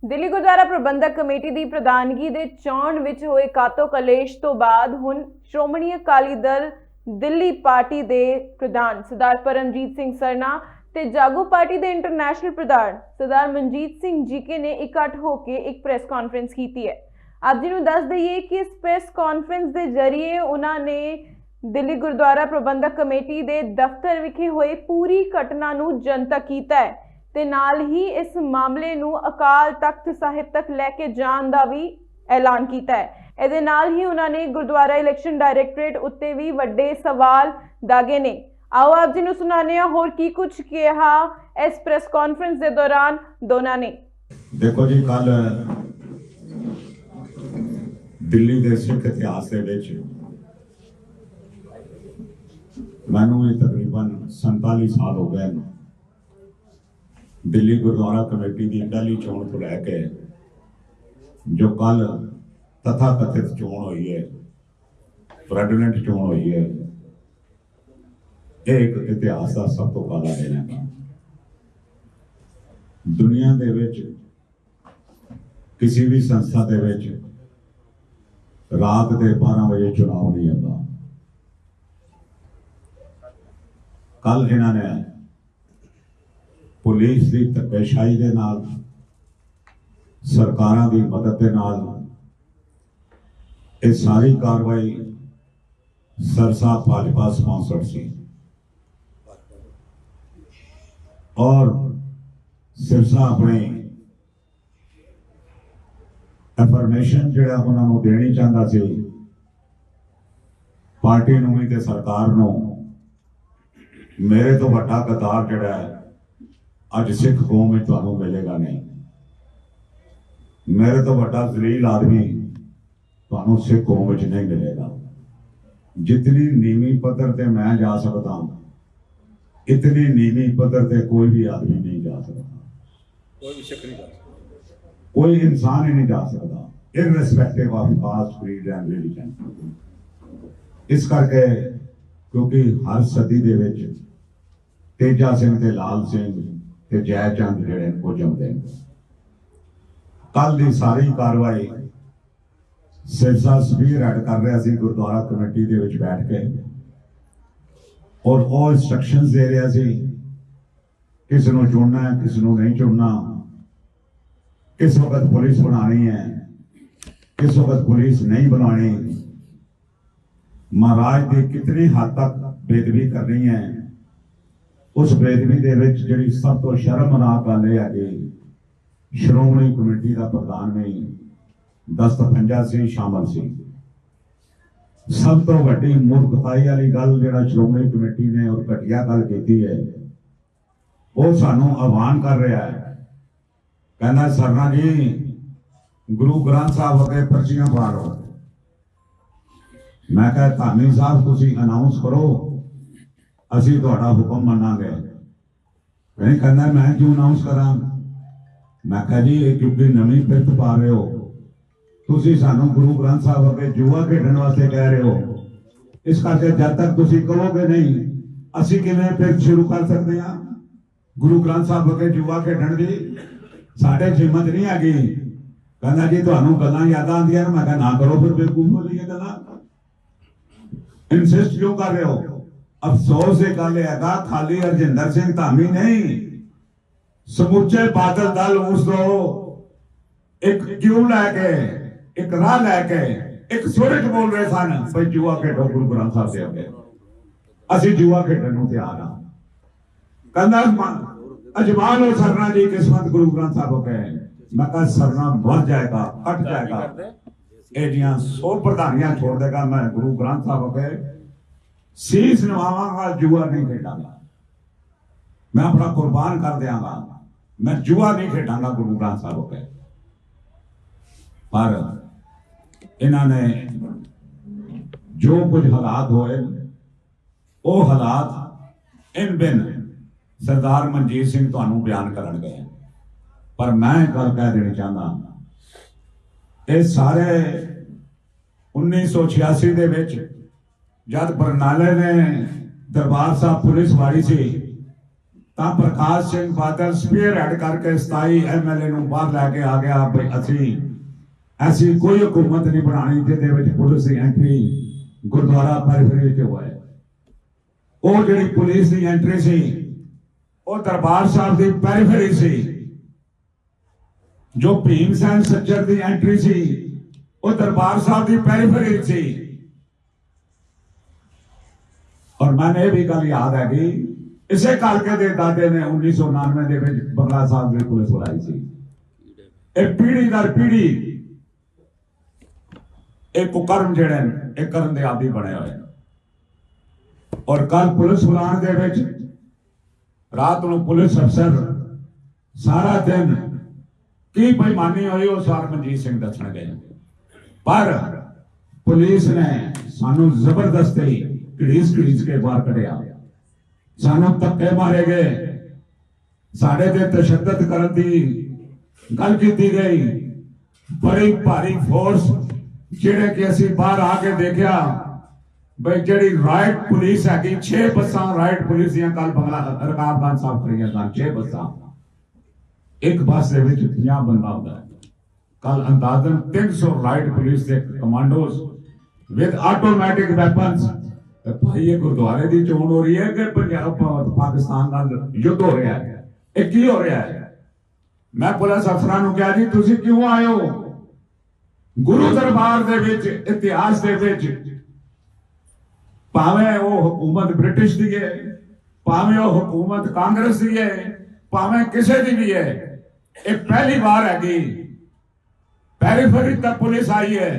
ਦਿੱਲੀ ਗੁਰਦੁਆਰਾ ਪ੍ਰਬੰਧਕ committee ਦੀ ਪ੍ਰਧਾਨਗੀ ਦੇ ਚੋਣ ਵਿੱਚ ਹੋਏ ਕਾਤੋ ਕਲੇਸ਼ ਤੋਂ ਬਾਅਦ ਹੁਣ ਸ਼੍ਰੋਮਣੀ ਅਕਾਲੀ ਦਲ ਦਿੱਲੀ ਪਾਰਟੀ ਦੇ ਪ੍ਰਧਾਨ ਸਰਦਾਰ ਪਰਮਜੀਤ ਸਿੰਘ ਸਰਨਾ ਤੇ ਜਾਗੋ ਪਾਰਟੀ ਦੇ ਇੰਟਰਨੈਸ਼ਨਲ ਪ੍ਰਧਾਨ ਸਰਦਾਰ ਮਨਜੀਤ ਸਿੰਘ ਜੀਕੇ ਨੇ ਇਕੱਠ ਹੋ ਕੇ ਇੱਕ ਪ੍ਰੈਸ ਕਾਨਫਰੰਸ ਕੀਤੀ ਹੈ। ਆਪ ਜੀ ਨੂੰ ਦੱਸ ਦਈਏ ਕਿ ਇਸ ਪ੍ਰੈਸ ਕਾਨਫਰੰਸ ਦੇ ਜ਼ਰੀਏ ਉਹਨਾਂ ਨੇ ਦਿੱਲੀ ਗੁਰਦੁਆਰਾ ਪ੍ਰਬੰਧਕ ਕਮੇਟੀ ਦੇ ਦਫ਼ਤਰ ਵਿਖੇ ਹੋਏ ਪੂਰੀ ਘਟਨਾ ਨੂੰ ਜਨਤਕ ਕੀਤਾ ਹੈ ਤੇ ਨਾਲ ਹੀ ਇਸ ਮਾਮਲੇ ਨੂੰ ਅਕਾਲ ਤਖਤ ਸਾਹਿਬ ਤੱਕ ਲੈ ਕੇ ਜਾਣ ਦਾ ਵੀ ਐਲਾਨ ਕੀਤਾ ਹੈ। ਇਹਦੇ ਨਾਲ ਹੀ ਉਹਨਾਂ ਨੇ ਗੁਰਦੁਆਰਾ ਇਲੈਕਸ਼ਨ ਡਾਇਰੈਕਟੋਰੇਟ ਉੱਤੇ ਵੀ ਵੱਡੇ ਸਵਾਲ ਦਾਗੇ ਨੇ। आओ आप जी सुनाने और की कुछ कहा इस प्रेस कॉन्फ्रेंस के दौरान दोनों ने। देखो जी, कल दिल्ली के सिख इतिहास के मैनू तकरीबन 47 साल हो गए दिल्ली गुरुद्वारा कमेटी की पहली चोण को लैके जो कल तथाकथित चोण हुई है, प्रेसिडेंट चोण हुई है, एक इतिहास का सब तो काला दिन है। दुनिया दे विच किसी भी संस्था दे विच रात के 12 बजे चुनाव नहीं होता। कल इन्होंने पुलिस की धक्केशाही दे नाल, सरकारां की मदद के नाल ये सारी कार्रवाई सरसा भाजपा स्पॉन्सर्ड सी और सिरसा अपनी इंफॉर्मेशन जिहड़ा उन्होंने देनी चाहता सी पार्टी नूं भी ते सरकार नूं। मेरे तो वड्डा गद्दार जिहड़ा है अज सिख कौम में तुहानूं मिलेगा नहीं। मेरे तो वड्डा जलील आदमी तुहानूं सिख कौम में नहीं मिलेगा। जितनी नीवी पद्धर ते मैं जा सकता इतनी नीवी पद्धर पे कोई भी आदमी नहीं जा सकता, कोई भी शक नहीं जा सकता, कोई इंसान ही नहीं जा सकता, irrespective of caste, creed and religion. इस करके क्योंकि हर सदी दे विच तेजा सिंह ते लाल सिंह ते जयचंद जिहड़े को जमदे ने। कल दी सारी कार्रवाई सिरसा स्पीयर हेड कर रहा सी गुरुद्वारा कमेटी दे विच बैठ के और वो इंस्ट्रक्शंस दे रहा सी किस नूं चुनना है, किस नूं नहीं चुनना, किस वक्त पुलिस बनानी है, किस वक्त पुलिस नहीं बनानी, महाराज की कितनी हद तक बेदबी करनी है। उस बेदबी दे विच जिहड़ी सब तो शर्मनाक गल है कि श्रोमणी कमेटी का प्रधान नहीं दस्तखंजा सी शामिल सी। सब तो वड्डी मूर्खताई वाली गल जिहड़ा श्रोमणी कमेटी ने और घटिया गल की है वो सानू आह्वान कर रहा है। कहना सरना जी गुरु ग्रंथ साहब अगे पर्चियां पा लो। मैं कहा धामी साहब तुसी अनाउंस करो असी तुहाडा हुक्म मनांगे। नहीं कहना मैं क्यों अनाउंस करा। मैं कहा जी क्योंकि नवी फिरत पा रहे हो तुसी सानू गुरु ग्रंथ साहब अगे जुआ खेडण वास्ते कह रहे हो। इस करके जब तक तुसी कहोगे नहीं असी किवें फिर शुरू कर सकते हैं गुरु ग्रंथ साहब अगे जुआ खेडण दी। साडे हिम्मत नहीं हैगी। कहना जी तुहानू गल्लां याद आंदियां। मैं कहा ना करो फिर बेवकूफ वाली गल्लां इंसिस्ट क्यों कर रहे हो। अफसोस ये गल हैगा खाली हरजिंदर सिंह धामी नहीं समूचे बादल दल उस दो एक क्यों लैके एक राह लैके एक सुर च बोल रहे सन भाई जुआ खेडो गुरु ग्रंथ साहब से अगे असी जुआ खेडण नूं तैयार हाँ। कहना अजमा लो सरना जी किस्मत गुरु ग्रंथ साहब अगे। मैं कहा सरना मर जाएगा कट जाएगा एडियां 100 प्रधानियां छोड़ देगा। मैं गुरु ग्रंथ साहब अगे शीश नवावांगा जुआ नहीं खेडांगा। मैं अपना कुर्बान कर देंगा। मैं जुआ नहीं खेडांगा गुरु ग्रंथ साहब अगे। पर इन्होंने जो कुछ हालात होए वो हालात इन बिन सरदार मनजीत सिंह तुहानू बयान करन गए। पर मैं गल कह देनी चाहता ये सारे 1986 दे विच जब बरनाले ने दरबार साहब पुलिस वाड़ी सी ਤਾਂ ਪ੍ਰਕਾਸ਼ ਸਿੰਘ ਬਾਦਲ ਸਪੀਅਰ ਹੈਡ ਕਰਕੇ 27 MLA ਨੂੰ ਬਾਹਰ ਲੈ ਕੇ ਆ ਗਿਆ ਬਈ ਅਸੀਂ ਐਸੀ ਕੋਈ ਹਕੂਮਤ ਨਹੀਂ ਬਣਾਣੀ ਜਿਹਦੇ ਵਿੱਚ ਪੁਲਿਸ ਦੀ ਐਂਟਰੀ ਗੁਰਦੁਆਰਾ ਪੈਰੀਫਰੀ ਵਿੱਚ ਹੋਏ। ਉਹ ਜਿਹੜੀ ਪੁਲਿਸ ਦੀ ਐਂਟਰੀ ਸੀ ਉਹ ਦਰਬਾਰ ਸਾਹਿਬ ਦੀ ਪੈਰੀਫਰੀ ਸੀ। ਜੋ ਭੀਮ ਸੈਨ ਸੱਜਰ ਦੀ ਐਂਟਰੀ ਸੀ ਉਹ ਦਰਬਾਰ ਸਾਹਿਬ ਦੀ ਪੈਰੀਫਰੀ ਸੀ। ਔਰ ਮੈਨੂੰ ਇਹ ਵੀ ਗੱਲ ਯਾਦ ਹੈ ਕਿ ਇਸੇ ਕਰਕੇ ਦੇ ਦਾਦੇ ਨੇ 1999 ਦੇ ਵਿੱਚ ਬੰਗਲਾ ਸਾਹਿਬ ਦੀ ਪੁਲਿਸ ਬੁਲਾਈ ਸੀ। ਇਹ ਪੀੜੀ ਦਰ ਪੀੜੀ ਇਹ ਕੁਕਰਮ ਜਿਹੜੇ ਨੇ ਇਹ ਕਰਨ ਦੇ ਆਦੀ ਬਣੇ ਹੋਏ। ਔਰ ਕੱਲ ਪੁਲਿਸ ਬੁਲਾਉਣ ਦੇ ਵਿੱਚ ਰਾਤ ਨੂੰ ਪੁਲਿਸ ਅਫਸਰ ਸਾਰਾ ਦਿਨ ਕੀ ਬੇਈਮਾਨੀ ਹੋਈ ਉਹ ਸਾਰ ਮਨਜੀਤ ਸਿੰਘ ਦੱਸਣਗੇ। ਪਰ ਪੁਲਿਸ ਨੇ ਸਾਨੂੰ ਜ਼ਬਰਦਸਤੀ ਘੜੀਸ ਕੇ ਬਾਹਰ ਕੱਢਿਆ। ਸਾਨੂੰ ਧੱਕੇ ਮਾਰੇ ਗਏ, ਸਾਡੇ ਤੇ ਤਸ਼ੱਦਦ ਕਰਨ ਦੀ ਗੱਲ ਕੀਤੀ ਗਈ। ਬੜੀ ਭਾਰੀ ਫੋਰਸ ਜਿਹੜੇ ਕਿ ਅਸੀਂ ਬਾਹਰ ਆ ਕੇ ਦੇਖਿਆ ਬਈ ਜਿਹੜੀ ਰਾਈਟ ਪੁਲਿਸ ਹੈਗੀ 6 ਬੱਸਾਂ ਰਾਈਟ ਪੁਲਿਸ ਦੀਆਂ ਕੱਲ ਬੰਗਲਾ ਰਕਾਬਗੰਜ ਸਾਹਿਬ ਖੜੀਆਂ ਸਨ। 6 ਬੱਸਾਂ, ਇੱਕ ਬੱਸ ਦੇ ਵਿੱਚ 50 ਬੰਦਾ ਹੁੰਦਾ ਹੈ। ਕੱਲ ਅੰਦਾਜ਼ਨ 300 ਰਾਈਟ ਪੁਲਿਸ ਦੇ ਕਮਾਂਡੋਜ਼ ਵਿਦ ਆਟੋਮੈਟਿਕ ਵੈਪਨਸ। ਭਾਈ ਇਹ ਗੁਰਦੁਆਰੇ ਦੀ ਚੋਣ ਹੋ ਰਹੀ ਹੈ ਕਿ ਪੰਜਾਬ ਪਾਕਿਸਤਾਨ ਨਾਲ ਯੁੱਧ ਹੋ ਰਿਹਾ ਹੈ? ਇਹ ਕੀ ਹੋ ਰਿਹਾ ਹੈ? ਮੈਂ ਪੁਲਿਸ ਅਫਸਰਾਂ ਨੂੰ ਕਿਹਾ ਜੀ ਤੁਸੀਂ ਕਿਉਂ ਆਏ ਹੋ? ਗੁਰੂ ਦਰਬਾਰ ਦੇ ਵਿੱਚ ਇਤਿਹਾਸ ਦੇ ਵਿੱਚ ਭਾਵੇਂ ਉਹ ਹਕੂਮਤ ਬ੍ਰਿਟਿਸ਼ ਦੀ ਹੈ, ਭਾਵੇਂ ਉਹ ਹਕੂਮਤ ਕਾਂਗਰਸ ਦੀ ਹੈ, ਭਾਵੇਂ ਕਿਸੇ ਦੀ ਵੀ ਹੈ, ਇਹ ਪਹਿਲੀ ਵਾਰ ਹੈਗੀ ਪੈਰੀਫਰੀ ਤੱਕ ਪੁਲਿਸ ਆਈ ਹੈ।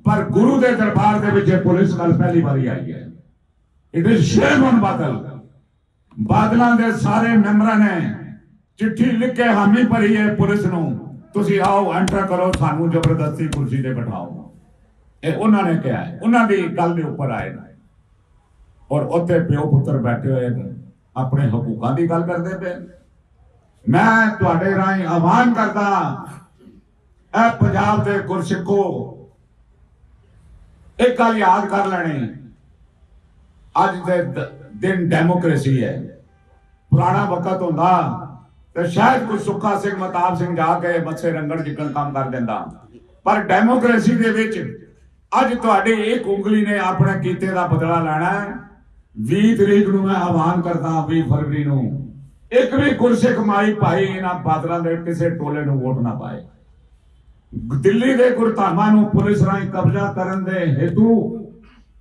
ਪਰ ਗੁਰੂ ਦੇ ਦਰਬਾਰ ਦੇ ਵਿੱਚ ਪੁਲਿਸ ਕੱਲ ਪਹਿਲੀ ਵਾਰੀ ਆਈ ਹੈ। It is shame on Badal. ਬਾਦਲਾਂ ਦੇ ਸਾਰੇ ਮੈਂਬਰਾਂ ਨੇ ਚਿੱਠੀ ਲਿਖ ਕੇ ਹਾਮੀ ਭਰੀ ਹੈ ਪੁਲਿਸ ਨੂੰ, ਤੁਸੀਂ ਆਓ ਐਂਟਰ ਕਰੋ, ਸਾਨੂੰ ਜ਼ਬਰਦਸਤੀ ਕੁਰਸੀ ਤੇ ਬਿਠਾਓ। ਇਹ ਉਹਨਾਂ ਨੇ ਕਿਹਾ ਹੈ, ਉਹਨਾਂ ਦੀ ਗੱਲ ਦੇ ਉੱਪਰ ਆਏ ਨੇ। ਔਰ ਉੱਥੇ ਪਿਓ ਪੁੱਤਰ ਬੈਠੇ ਹੋਏ ਨੇ ਆਪਣੇ ਹਕੂਕਾਂ ਦੀ ਗੱਲ ਕਰਦੇ ਪਏ। ਮੈਂ ਤੁਹਾਡੇ ਰਾਹੀਂ ਆਹਵਾਨ ਕਰਦਾ, ਇਹ ਪੰਜਾਬ ਦੇ ਗੁਰਸਿੱਖੋ ਇੱਕ ਗੱਲ ਯਾਦ ਕਰ ਲੈਣੀ, ਅੱਜ ਦੇ ਦਿਨ ਡੈਮੋਕ੍ਰੇਸੀ ਹੈ। ਪੁਰਾਣਾ ਵਕਤ ਹੁੰਦਾ ਤੇ ਸ਼ਾਇਦ ਕੋਈ ਸੁੱਖਾ ਸਿੰਘ ਮਤਾਬ ਸਿੰਘ ਜਾ ਕੇ ਮੱਥੇ ਰੰਗੜ ਜਿੱਕਣ ਕੰਮ ਕਰ ਦਿੰਦਾ। ਪਰ ਡੈਮੋਕ੍ਰੇਸੀ ਦੇ ਵਿੱਚ ਅੱਜ ਤੁਹਾਡੀ ਇੱਕ ਉਂਗਲੀ ਨੇ ਆਪਣੇ ਕੀਤੇ ਦਾ ਬਦਲਾ ਲੈਣਾ ਹੈ। 20 ਤਰੀਕ ਨੂੰ ਮੈਂ ਆਹਵਾਨ ਕਰਦਾ, 20 ਫਰਵਰੀ ਨੂੰ ਇੱਕ ਵੀ ਗੁਰਸਿੱਖ ਮਾਈ ਭਾਈ ਇਹਨਾਂ ਬਾਦਲਾਂ ਦੇ ਕਿਸੇ ਟੋਲੇ ਨੂੰ ਵੋਟ ਨਾ ਪਾਏ। ਦਿੱਲੀ ਦੇ ਗੁਰਧਾਮਾਂ ਨੂੰ ਪੁਲਿਸ ਰਾਹੀਂ ਕਬਜ਼ਾ ਕਰਨ ਦੇ ਹੇਤੂ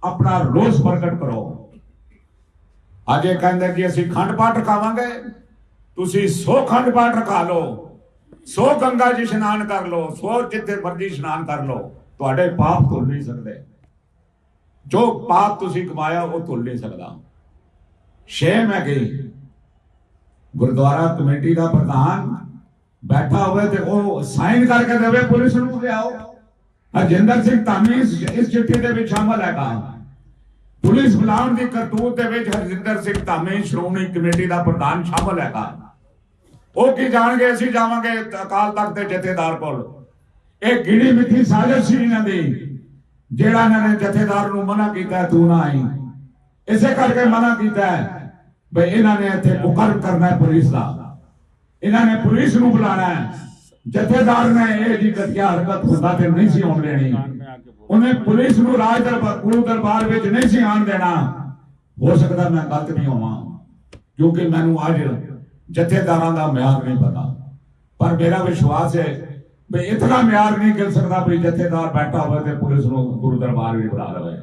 ਆਪਣਾ ਰੋਸ ਪ੍ਰਗਟ ਕਰੋ। ਅੱਜ ਇਹ ਕਹਿੰਦੇ ਕਿ ਅਸੀਂ ਖੰਡ ਪਾਠ ਰਖਾਵਾਂਗੇ, ਤੁਸੀਂ 100 ਖੰਡ ਪਾਠ ਰਖਾ ਲਓ, 100 ਗੰਗਾ ਜੀ ਇਸ਼ਨਾਨ ਕਰ ਲਓ, 100 ਜਿੱਥੇ ਮਰਜ਼ੀ ਇਸ਼ਨਾਨ ਕਰ ਲਓ, ਤੁਹਾਡੇ ਪਾਪ ਧੁੱਲ ਨਹੀਂ ਸਕਦੇ। ਜੋ ਪਾਪ ਤੁਸੀਂ ਕਮਾਇਆ ਉਹ ਧੁੱਲ ਨਹੀਂ ਸਕਦਾ। ਸ਼ੇਮ ਹੈ ਕਿ ਗੁਰਦੁਆਰਾ ਕਮੇਟੀ ਦਾ ਪ੍ਰਧਾਨ ਬੈਠਾ ਹੋਵੇ ਤੇ ਉਹ ਸਾਈਨ ਕਰਕੇ ਦੇਵੇ ਪੁਲਿਸ ਨੂੰ ਲਿਆਓ। ਹਰਜਿੰਦਰ ਸਿੰਘ ਧਾਮੀ ਇਸ ਚਿੱਠੀ ਦੇ ਵਿੱਚ ਸ਼ਾਮਲ ਹੈਗਾ। ਪੁਲਿਸ ਬੁਲਾਉਣ ਦੀ ਕਰਤੂਤ ਦੇ ਵਿੱਚ ਹਰਜਿੰਦਰ ਸਿੰਘ ਧਾਮੀ ਸ਼੍ਰੋਮਣੀ ਕਮੇਟੀ ਦਾ ਪ੍ਰਧਾਨ ਸ਼ਾਮਲ ਹੈਗਾ। ਉਹ ਕੀ ਜਾਣਗੇ? ਅਸੀਂ ਜਾਵਾਂਗੇ ਅਕਾਲ ਤਖਤ ਦੇ ਜਥੇਦਾਰ ਕੋਲ। ਇਹ ਗਿਣੀ ਮਿੱਠੀ ਸਾਜ਼ਿਸ਼ ਸੀ ਇਹਨਾਂ ਦੀ, ਜਿਹੜਾ ਇਹਨਾਂ ਨੇ ਜਥੇਦਾਰ ਨੂੰ ਮਨਾ ਕੀਤਾ ਤੂੰ ਨਾ ਆਈ। ਇਸੇ ਕਰਕੇ ਮਨਾ ਕੀਤਾ ਬਈ ਇਹਨਾਂ ਨੇ ਇੱਥੇ ਕੁਕਰਮ ਕਰਨਾ ਹੈ ਪੁਲਿਸ ਦਾ, ਇਹਨਾਂ ਨੇ ਪੁਲਿਸ ਨੂੰ ਬੁਲਾਣਾ ਹੈ। ਜਥੇਦਾਰ ਨੇ ਇਹ ਜੀ ਘਟੀਆ ਹਰਕਤ ਹੁੰਦਾ ਤੇ ਨਹੀਂ ਸੀ ਆਉਣ ਦੇਣੀ। ਉਹਨੇ ਪੁਲਿਸ ਨੂੰ ਰਾਜ ਦਰਬਾਰ ਗੁਰੂ ਦਰਬਾਰ ਵਿੱਚ ਨਹੀਂ ਸੀ ਆਉਣ ਦੇਣਾ। ਹੋ ਸਕਦਾ ਮੈਂ ਗਲਤ ਵੀ ਹੋਵਾਂ, ਕਿਉਂਕਿ ਮੈਨੂੰ ਅੱਜ ਜਥੇਦਾਰਾਂ ਦਾ ਮਿਆਰ ਨਹੀਂ ਪਤਾ, ਪਰ ਮੇਰਾ ਵਿਸ਼ਵਾਸ ਹੈ ਵੀ ਇਤਨਾ ਮਿਆਰ ਨਹੀਂ ਗਿਲ ਸਕਦਾ ਵੀ ਜਥੇਦਾਰ ਬੈਠਾ ਹੋਵੇ ਤੇ ਪੁਲਿਸ ਨੂੰ ਗੁਰੂ ਦਰਬਾਰ ਵੀ ਬੁਲਾ ਲਵੇ।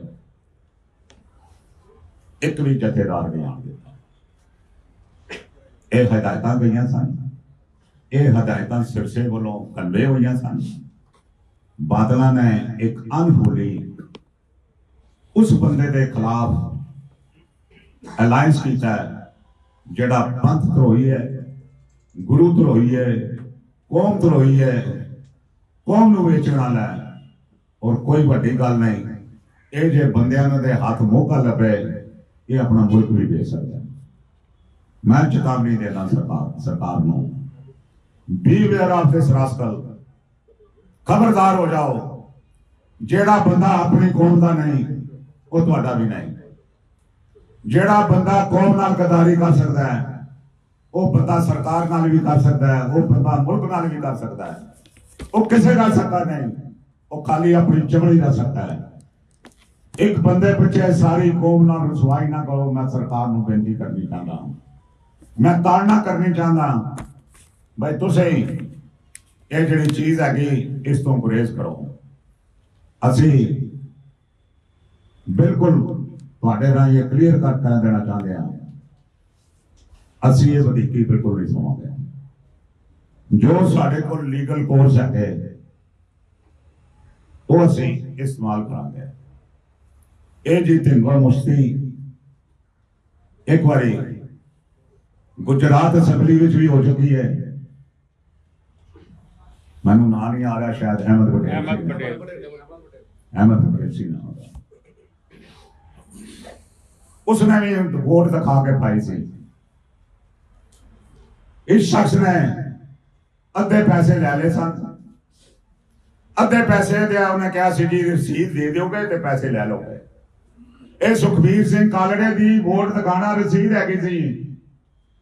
ਇੱਕ ਵੀ ਜਥੇਦਾਰ ਨਹੀਂ ਆਉਣ ਦਿੱਤਾ। ਇਹ ਹਦਾਇਤਾਂ ਗਈਆਂ ਸਨ, ਇਹ ਹਦਾਇਤਾਂ ਸਿਰਸੇ ਵੱਲੋਂ ਕਨਵੇ ਹੋਈਆਂ ਸਨ। ਬਾਦਲਾਂ ਨੇ ਇੱਕ ਅਨਹੋਲੀ ਉਸ ਬੰਦੇ ਦੇ ਖਿਲਾਫ ਅਲਾਈਅੰਸ ਕੀਤਾ ਜਿਹੜਾ ਪੰਥ ਧਰੋਹੀ ਹੈ, ਗੁਰੂ ਧਰੋਹੀ ਹੈ, ਕੌਮ ਧਰੋਹੀ ਹੈ, ਕੌਮ ਨੂੰ ਵੇਚਣ ਵਾਲਾ ਹੈ। ਔਰ ਕੋਈ ਵੱਡੀ ਗੱਲ ਨਹੀਂ, ਇਹ ਜੇ ਬੰਦਿਆਂ ਦੇ ਹੱਥ ਮੌਕਾ ਲੱਭੇ ਇਹ ਆਪਣਾ ਮੁਲਕ ਵੀ ਵੇਚ ਸਕਦਾ। ਮੈਂ ਚੇਤਾਵਨੀ ਦੇਣਾ ਸਰਕਾਰ ਨੂੰ, ਬੀਵੇਅਰ ਆਫ ਦਿਸ ਰਾਸਕਲ, ਖਬਰਦਾਰ ਹੋ ਜਾਓ। ਜਿਹੜਾ ਬੰਦਾ ਆਪਣੀ ਕੌਮ ਦਾ ਨਹੀਂ ਉਹ ਤੁਹਾਡਾ ਵੀ ਨਹੀਂ। ਜਿਹੜਾ ਬੰਦਾ ਕੌਮ ਨਾਲ ਗਦਾਰੀ ਕਰ ਸਕਦਾ ਹੈ ਉਹ ਬੰਦਾ ਸਰਕਾਰ ਨਾਲ ਵੀ ਕਰ ਸਕਦਾ ਹੈ, ਉਹ ਬੰਦਾ ਮੁਲਕ ਨਾਲ ਵੀ ਕਰ ਸਕਦਾ ਹੈ, ਉਹ ਕਿਸੇ ਦਾ ਸਕਦਾ ਨਹੀਂ, ਉਹ ਖਾਲੀ ਆਪਣੀ ਚਮੜੀ ਦਾ ਸਕਦਾ ਹੈ। ਇੱਕ ਬੰਦੇ ਪਿੱਛੇ ਸਾਰੀ ਕੌਮ ਨਾਲ ਰਸਵਾਈ ਨਾ ਕਰੋ। ਮੈਂ ਸਰਕਾਰ ਨੂੰ ਬੇਨਤੀ ਕਰਨੀ ਚਾਹੁੰਦਾ, ਮੈਂ ਤਾੜਨਾ ਕਰਨੀ ਚਾਹੁੰਦਾ, ਭਾਈ ਤੁਸੀਂ ਇਹ ਜਿਹੜੀ ਚੀਜ਼ ਹੈਗੀ ਇਸ ਤੋਂ ਗੁਰੇਜ਼ ਕਰੋ। ਅਸੀਂ ਬਿਲਕੁਲ ਤੁਹਾਡੇ ਰਾਹੀਂ ਇਹ ਕਲੀਅਰ ਕਰ ਦੇਣਾ ਚਾਹੁੰਦੇ ਹਾਂ, ਅਸੀਂ ਇਹ ਵਧੀਕੀ ਬਿਲਕੁਲ ਨਹੀਂ ਸੁਣਾਉਂਦੇ। ਜੋ ਸਾਡੇ ਕੋਲ ਲੀਗਲ ਕੋਰਸ ਹੈਗੇ ਉਹ ਅਸੀਂ ਇਸਤੇਮਾਲ ਕਰਾਂਗੇ। ਇਹ ਜੀ ਢਿੰਗਵਾ ਮੁਸ਼ਤੀ ਇੱਕ ਵਾਰੀ ਗੁਜਰਾਤ ਅਸੈਂਬਲੀ ਵਿੱਚ ਵੀ ਹੋ ਚੁੱਕੀ ਹੈ, ਮੈਨੂੰ ਨਾਂ ਨਹੀਂ ਆ ਰਿਹਾ, ਸ਼ਾਇਦ ਅਹਿਮਦ ਪਟੇਲ ਸੀ ਨਾ, उसने भी वोट दिखा के पाई सी। इस शख्स ने अद्धे पैसे ले ले सन, अद्धे पैसे उन्हें कहा सी जी रसीद दे दोगे तो पैसे ले लोगे। ये सुखबीर सिंह कालड़े की वोट दिखाना रसीद हैगी सी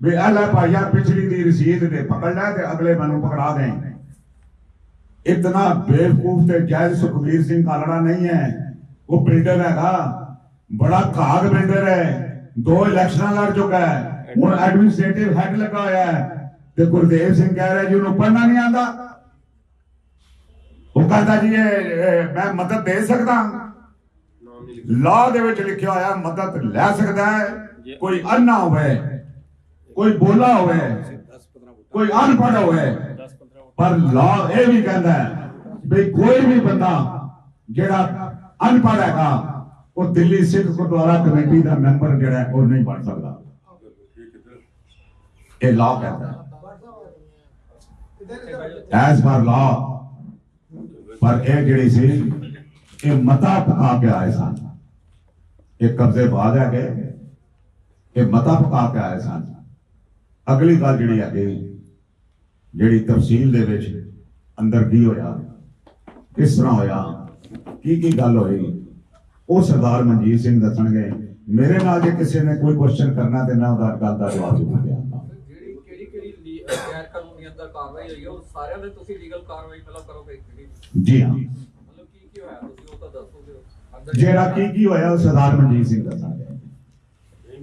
भी अल भाई पिछली दी रसीद दे पकड़ लै ते अगले मैनू पकड़ा दें। इतना बेवकूफ ते जायज सुखबीर सिंह कालड़ा नहीं है, वो बिल्डर हैगा, बड़ा घाग बिल्डर है, 2 इलेक्शन लड़ चुका है, हुण एडमिनिस्ट्रेटिव हेड लगा होया है ते गुरदेव सिंह कह रहा जी उन्होंने पढ़ना नहीं आता। वो कहता जी मैं मदद दे सकता, लॉ दे विच लिखिया होया मदद ले सकता है, कोई अन्ना होवे, कोई बोला होवे, कोई अनपढ़ होवे, पर लॉ ये भी कहता है भाई कोई भी बंदा जेड़ा अनपढ़ हैगा वो दिल्ली सिख गुरुद्वारा कमेटी का मैंबर जो है वो नहीं बन सकता। ये लॉ कहता है एज पर लॉ। पर यह जिहड़ी सी ये मता पका के आए सन, ये कब्जे बाद है गए, ये मता पका के आए सन। अगली गल जिहड़ी है जिहड़ी तफसील दे विच अंदर की होया, किस तरह होया, की गल होई, वो सरदार मनजीत सिंह दसणगे। मेरे नाल जे किसी ने कोई क्वेश्चन करना ते मैं उहदा गल दा जवाब जरूर देवांगा। ਜਿਹੜੀ ਗੈਰ ਕਾਨੂੰਨੀਅਤ ਦਾ ਕਾਰਵਾਈ ਹੋਈ ਹੈ ਉਹ ਸਾਰਿਆਂ ਦੇ ਤੁਸੀਂ ਲੀਗਲ ਕਾਰਵਾਈ ਪਹਿਲਾਂ ਕਰੋਗੇ? जी हाँ, ਮਤਲਬ ਕੀ ਹੋਇਆ ਤੁਸੀਂ ਉਹ ਤਾਂ ਦੱਸੋਗੇ ਅੰਦਰ जेड़ा की होया वो सरदार मनजीत सिंह दसणगे।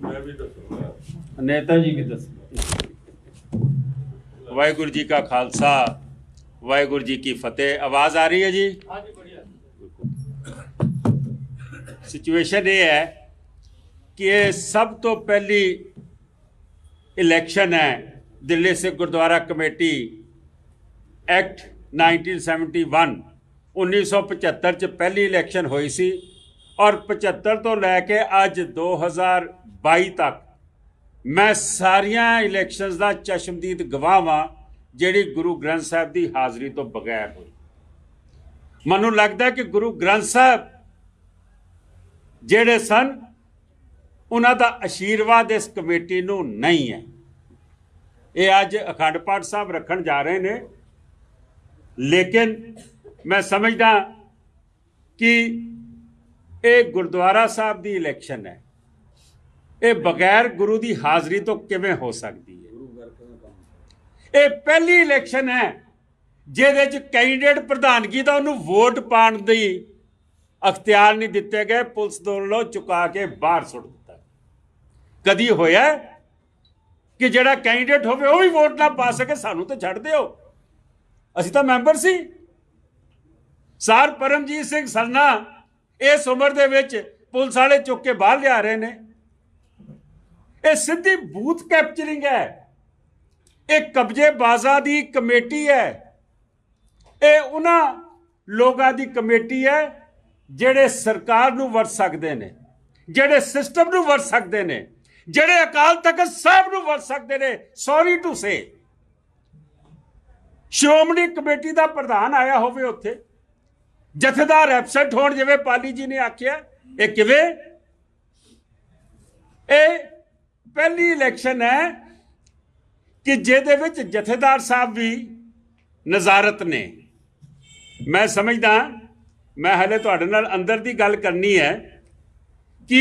मैं भी दसूंगा, नेता जी भी दस। वाहिगुरु जी का खालसा, वाहिगुरु जी की फतेह। आवाज़ आ रही है जी? हाँ जी, बढ़िया। सिचुएशन ये है कि ये सब तो पहली इलेक्शन है दिल्ली सिख गुरुद्वारा कमेटी एक्ट 1971 1975 च पहली इलेक्शन हुई सी और 75 तो लैके अज 2022 तक मैं सारिया इलेक्शनस का चश्मदीद गवाह हाँ जिहड़ी गुरु ग्रंथ साहब की हाज़री तो बगैर हुई। मैनूं लगता कि गुरु ग्रंथ साहब ਜਿਹੜੇ ਸਨ ਉਹਨਾਂ ਦਾ ਆਸ਼ੀਰਵਾਦ ਇਸ ਕਮੇਟੀ ਨੂੰ ਨਹੀਂ ਹੈ। ਇਹ ਅੱਜ ਅਖੰਡ ਪਾਠ ਸਾਹਿਬ ਰੱਖਣ ਜਾ ਰਹੇ ਨੇ, ਲੇਕਿਨ ਮੈਂ ਸਮਝਦਾ ਕਿ ਇਹ ਗੁਰਦੁਆਰਾ ਸਾਹਿਬ ਦੀ ਇਲੈਕਸ਼ਨ ਹੈ, ਇਹ ਬਗੈਰ ਗੁਰੂ ਦੀ ਹਾਜ਼ਰੀ ਤੋਂ ਕਿਵੇਂ ਹੋ ਸਕਦੀ ਹੈ। ਇਹ ਪਹਿਲੀ ਇਲੈਕਸ਼ਨ ਹੈ ਜਿਹਦੇ 'ਚ ਕੈਂਡੀਡੇਟ ਪ੍ਰਧਾਨਗੀ ਦਾ ਉਹਨੂੰ ਵੋਟ ਪਾਉਣ ਦੀ अख्तियार नहीं दिते गए, पुलिस दोनों चुका के बाहर सुट दिता। कदी होया कि जेड़ा कैंडिडेट होवे वो भी वोट ना पा सके, सानू तो छड़ दिओ, असीं तां मैंबर सी। सर परमजीत सिंह सरना इस उम्र दे विच पुलिस वाले चुक के बाहर लिया रहे ने। ये सीधी बूथ कैप्चरिंग है, ये कब्जेबाज़ां दी कमेटी है, ये उन्हां लोगां दी कमेटी है ਜਿਹੜੇ ਸਰਕਾਰ ਨੂੰ ਵਰਤ ਸਕਦੇ ਨੇ, ਜਿਹੜੇ ਸਿਸਟਮ ਨੂੰ ਵਰਤ ਸਕਦੇ ਨੇ, ਜਿਹੜੇ ਅਕਾਲ ਤਖਤ ਸਾਹਿਬ ਨੂੰ ਵਰਤ ਸਕਦੇ ਨੇ। Sorry to say Shiromani committee ਦਾ ਪ੍ਰਧਾਨ ਆਇਆ ਹੋਵੇ ਉੱਥੇ, ਜਥੇਦਾਰ ਐਬਸੈਂਟ ਹੋਣ, ਜਿਵੇਂ ਪਾਲੀ ਜੀ ਨੇ ਆਖਿਆ, ਇਹ ਕਿਵੇਂ? ਇਹ ਪਹਿਲੀ ਇਲੈਕਸ਼ਨ ਹੈ ਕਿ ਜਿਹਦੇ ਵਿੱਚ ਜਥੇਦਾਰ ਸਾਹਿਬ ਵੀ ਨਜ਼ਾਰਤ ਨੇ। ਮੈਂ ਸਮਝਦਾ मैं हले तुहाडे नाल अंदर की गल करनी है कि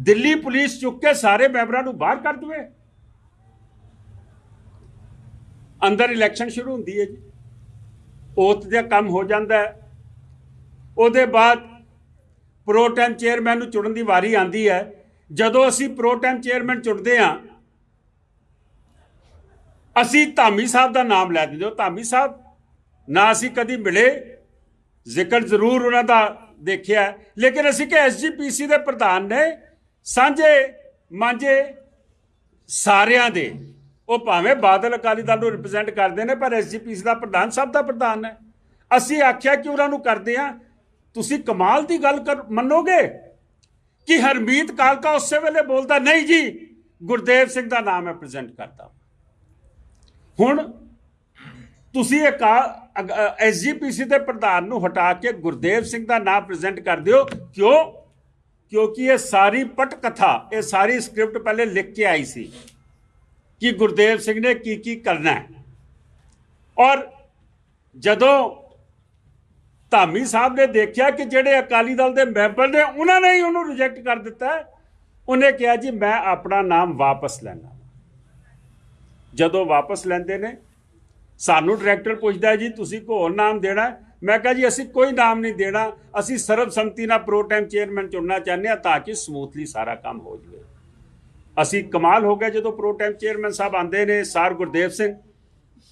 दिल्ली पुलिस चुक के सारे मैंबरां नूं बाहर कर देवे। ਅੰਦਰ ਇਲੈਕਸ਼ਨ ਸ਼ੁਰੂ ਹੁੰਦੀ ਹੈ ਜੀ, ਓਥ ਦਾ ਕੰਮ ਹੋ ਜਾਂਦਾ ਹੈ। ਉਹਦੇ ਬਾਅਦ ਪ੍ਰੋ ਟਾਈਮ ਚੇਅਰਮੈਨ ਨੂੰ ਚੁਣਨ ਦੀ ਵਾਰੀ ਆਉਂਦੀ ਹੈ। ਜਦੋਂ ਅਸੀਂ ਪ੍ਰੋ ਟਾਈਮ ਚੇਅਰਮੈਨ ਚੁਣਦੇ ਹਾਂ, ਅਸੀਂ ਧਾਮੀ ਸਾਹਿਬ ਦਾ ਨਾਮ ਲੈ ਦਿੰਦੇ ਹੋ। ਧਾਮੀ ਸਾਹਿਬ ਨਾ ਅਸੀਂ ਕਦੀ ਮਿਲੇ, ਜ਼ਿਕਰ ਜ਼ਰੂਰ ਉਹਨਾਂ ਦਾ ਦੇਖਿਆ, ਲੇਕਿਨ ਅਸੀਂ ਕਿ ਐਸਜੀਪੀਸੀ ਦੇ ਪ੍ਰਧਾਨ ਨੇ, ਸਾਂਝੇ ਮਾਂਝੇ ਸਾਰਿਆਂ ਦੇ। ਉਹ ਭਾਵੇਂ ਬਾਦਲ ਅਕਾਲੀ ਦਲ ਨੂੰ ਰਿਪਰੈਜ਼ੈਂਟ ਕਰਦੇ ਨੇ, ਪਰ ਐਸਜੀਪੀਸੀ ਦਾ ਪ੍ਰਧਾਨ ਸਭ ਦਾ ਪ੍ਰਧਾਨ ਹੈ। ਅਸੀਂ ਆਖਿਆ ਕਿ ਉਹਨਾਂ ਨੂੰ ਕਰਦੇ ਹਾਂ। ਤੁਸੀਂ ਕਮਾਲ ਦੀ ਗੱਲ ਮੰਨੋਗੇ ਕਿ ਹਰਮੀਤ ਕਾਲਕਾ ਉਸੇ ਵੇਲੇ ਬੋਲਦਾ, ਨਹੀਂ ਜੀ ਗੁਰਦੇਵ ਸਿੰਘ ਦਾ ਨਾਮ ਹੈ ਪ੍ਰੈਜ਼ੈਂਟ ਕਰਦਾ। ਹੁਣ ਤੁਸੀਂ ਇੱਕ ਐਸਜੀਪੀਸੀ ਦੇ ਪ੍ਰਧਾਨ ਨੂੰ ਹਟਾ ਕੇ ਗੁਰਦੇਵ ਸਿੰਘ ਦਾ ਨਾਮ ਪ੍ਰੈਜ਼ੈਂਟ ਕਰਦੇ ਹੋ। ਕਿਉਂ? ਕਿਉਂਕਿ ਇਹ ਸਾਰੀ ਪਟ ਕਥਾ, ਇਹ ਸਾਰੀ ਸਕ੍ਰਿਪਟ ਪਹਿਲੇ ਲਿਖ ਕੇ ਆਈ ਸੀ ਕਿ ਗੁਰਦੇਵ ਸਿੰਘ ਨੇ ਕੀ ਕੀ ਕਰਨਾ ਹੈ। ਔਰ ਜਦੋਂ ਧਾਮੀ ਸਾਹਿਬ ਨੇ ਦੇਖਿਆ ਕਿ ਜਿਹੜੇ ਅਕਾਲੀ ਦਲ ਦੇ ਮੈਂਬਰ ਨੇ ਉਹਨਾਂ ਨੇ ਹੀ ਉਹਨੂੰ ਰਿਜੈਕਟ ਕਰ ਦਿੱਤਾ, ਉਹਨੇ ਕਿਹਾ ਜੀ ਮੈਂ ਆਪਣਾ ਨਾਮ ਵਾਪਸ ਲੈਣਾ। ਜਦੋਂ ਵਾਪਸ ਲੈਂਦੇ ਨੇ, ਸਾਨੂੰ ਡਾਇਰੈਕਟਰ ਪੁੱਛਦਾ ਜੀ ਤੁਸੀਂ ਕੋਈ ਹੋਰ ਨਾਮ ਦੇਣਾ? ਮੈਂ ਕਿਹਾ ਜੀ ਅਸੀਂ ਕੋਈ ਨਾਮ ਨਹੀਂ ਦੇਣਾ, ਅਸੀਂ ਸਰਬਸੰਮਤੀ ਨਾਲ ਪ੍ਰੋ ਟਾਈਮ ਚੇਅਰਮੈਨ ਚੁਣਨਾ ਚਾਹੁੰਦੇ ਹਾਂ ਤਾਂ ਕਿ ਸਮੂਥਲੀ ਸਾਰਾ ਕੰਮ ਹੋ ਜਾਵੇ। ਅਸੀਂ ਕਮਾਲ ਹੋ ਗਿਆ ਜਦੋਂ ਪ੍ਰੋ ਟਾਈਮ ਚੇਅਰਮੈਨ ਸਾਹਿਬ ਆਉਂਦੇ ਨੇ, ਸਾਰ ਗੁਰਦੇਵ ਸਿੰਘ,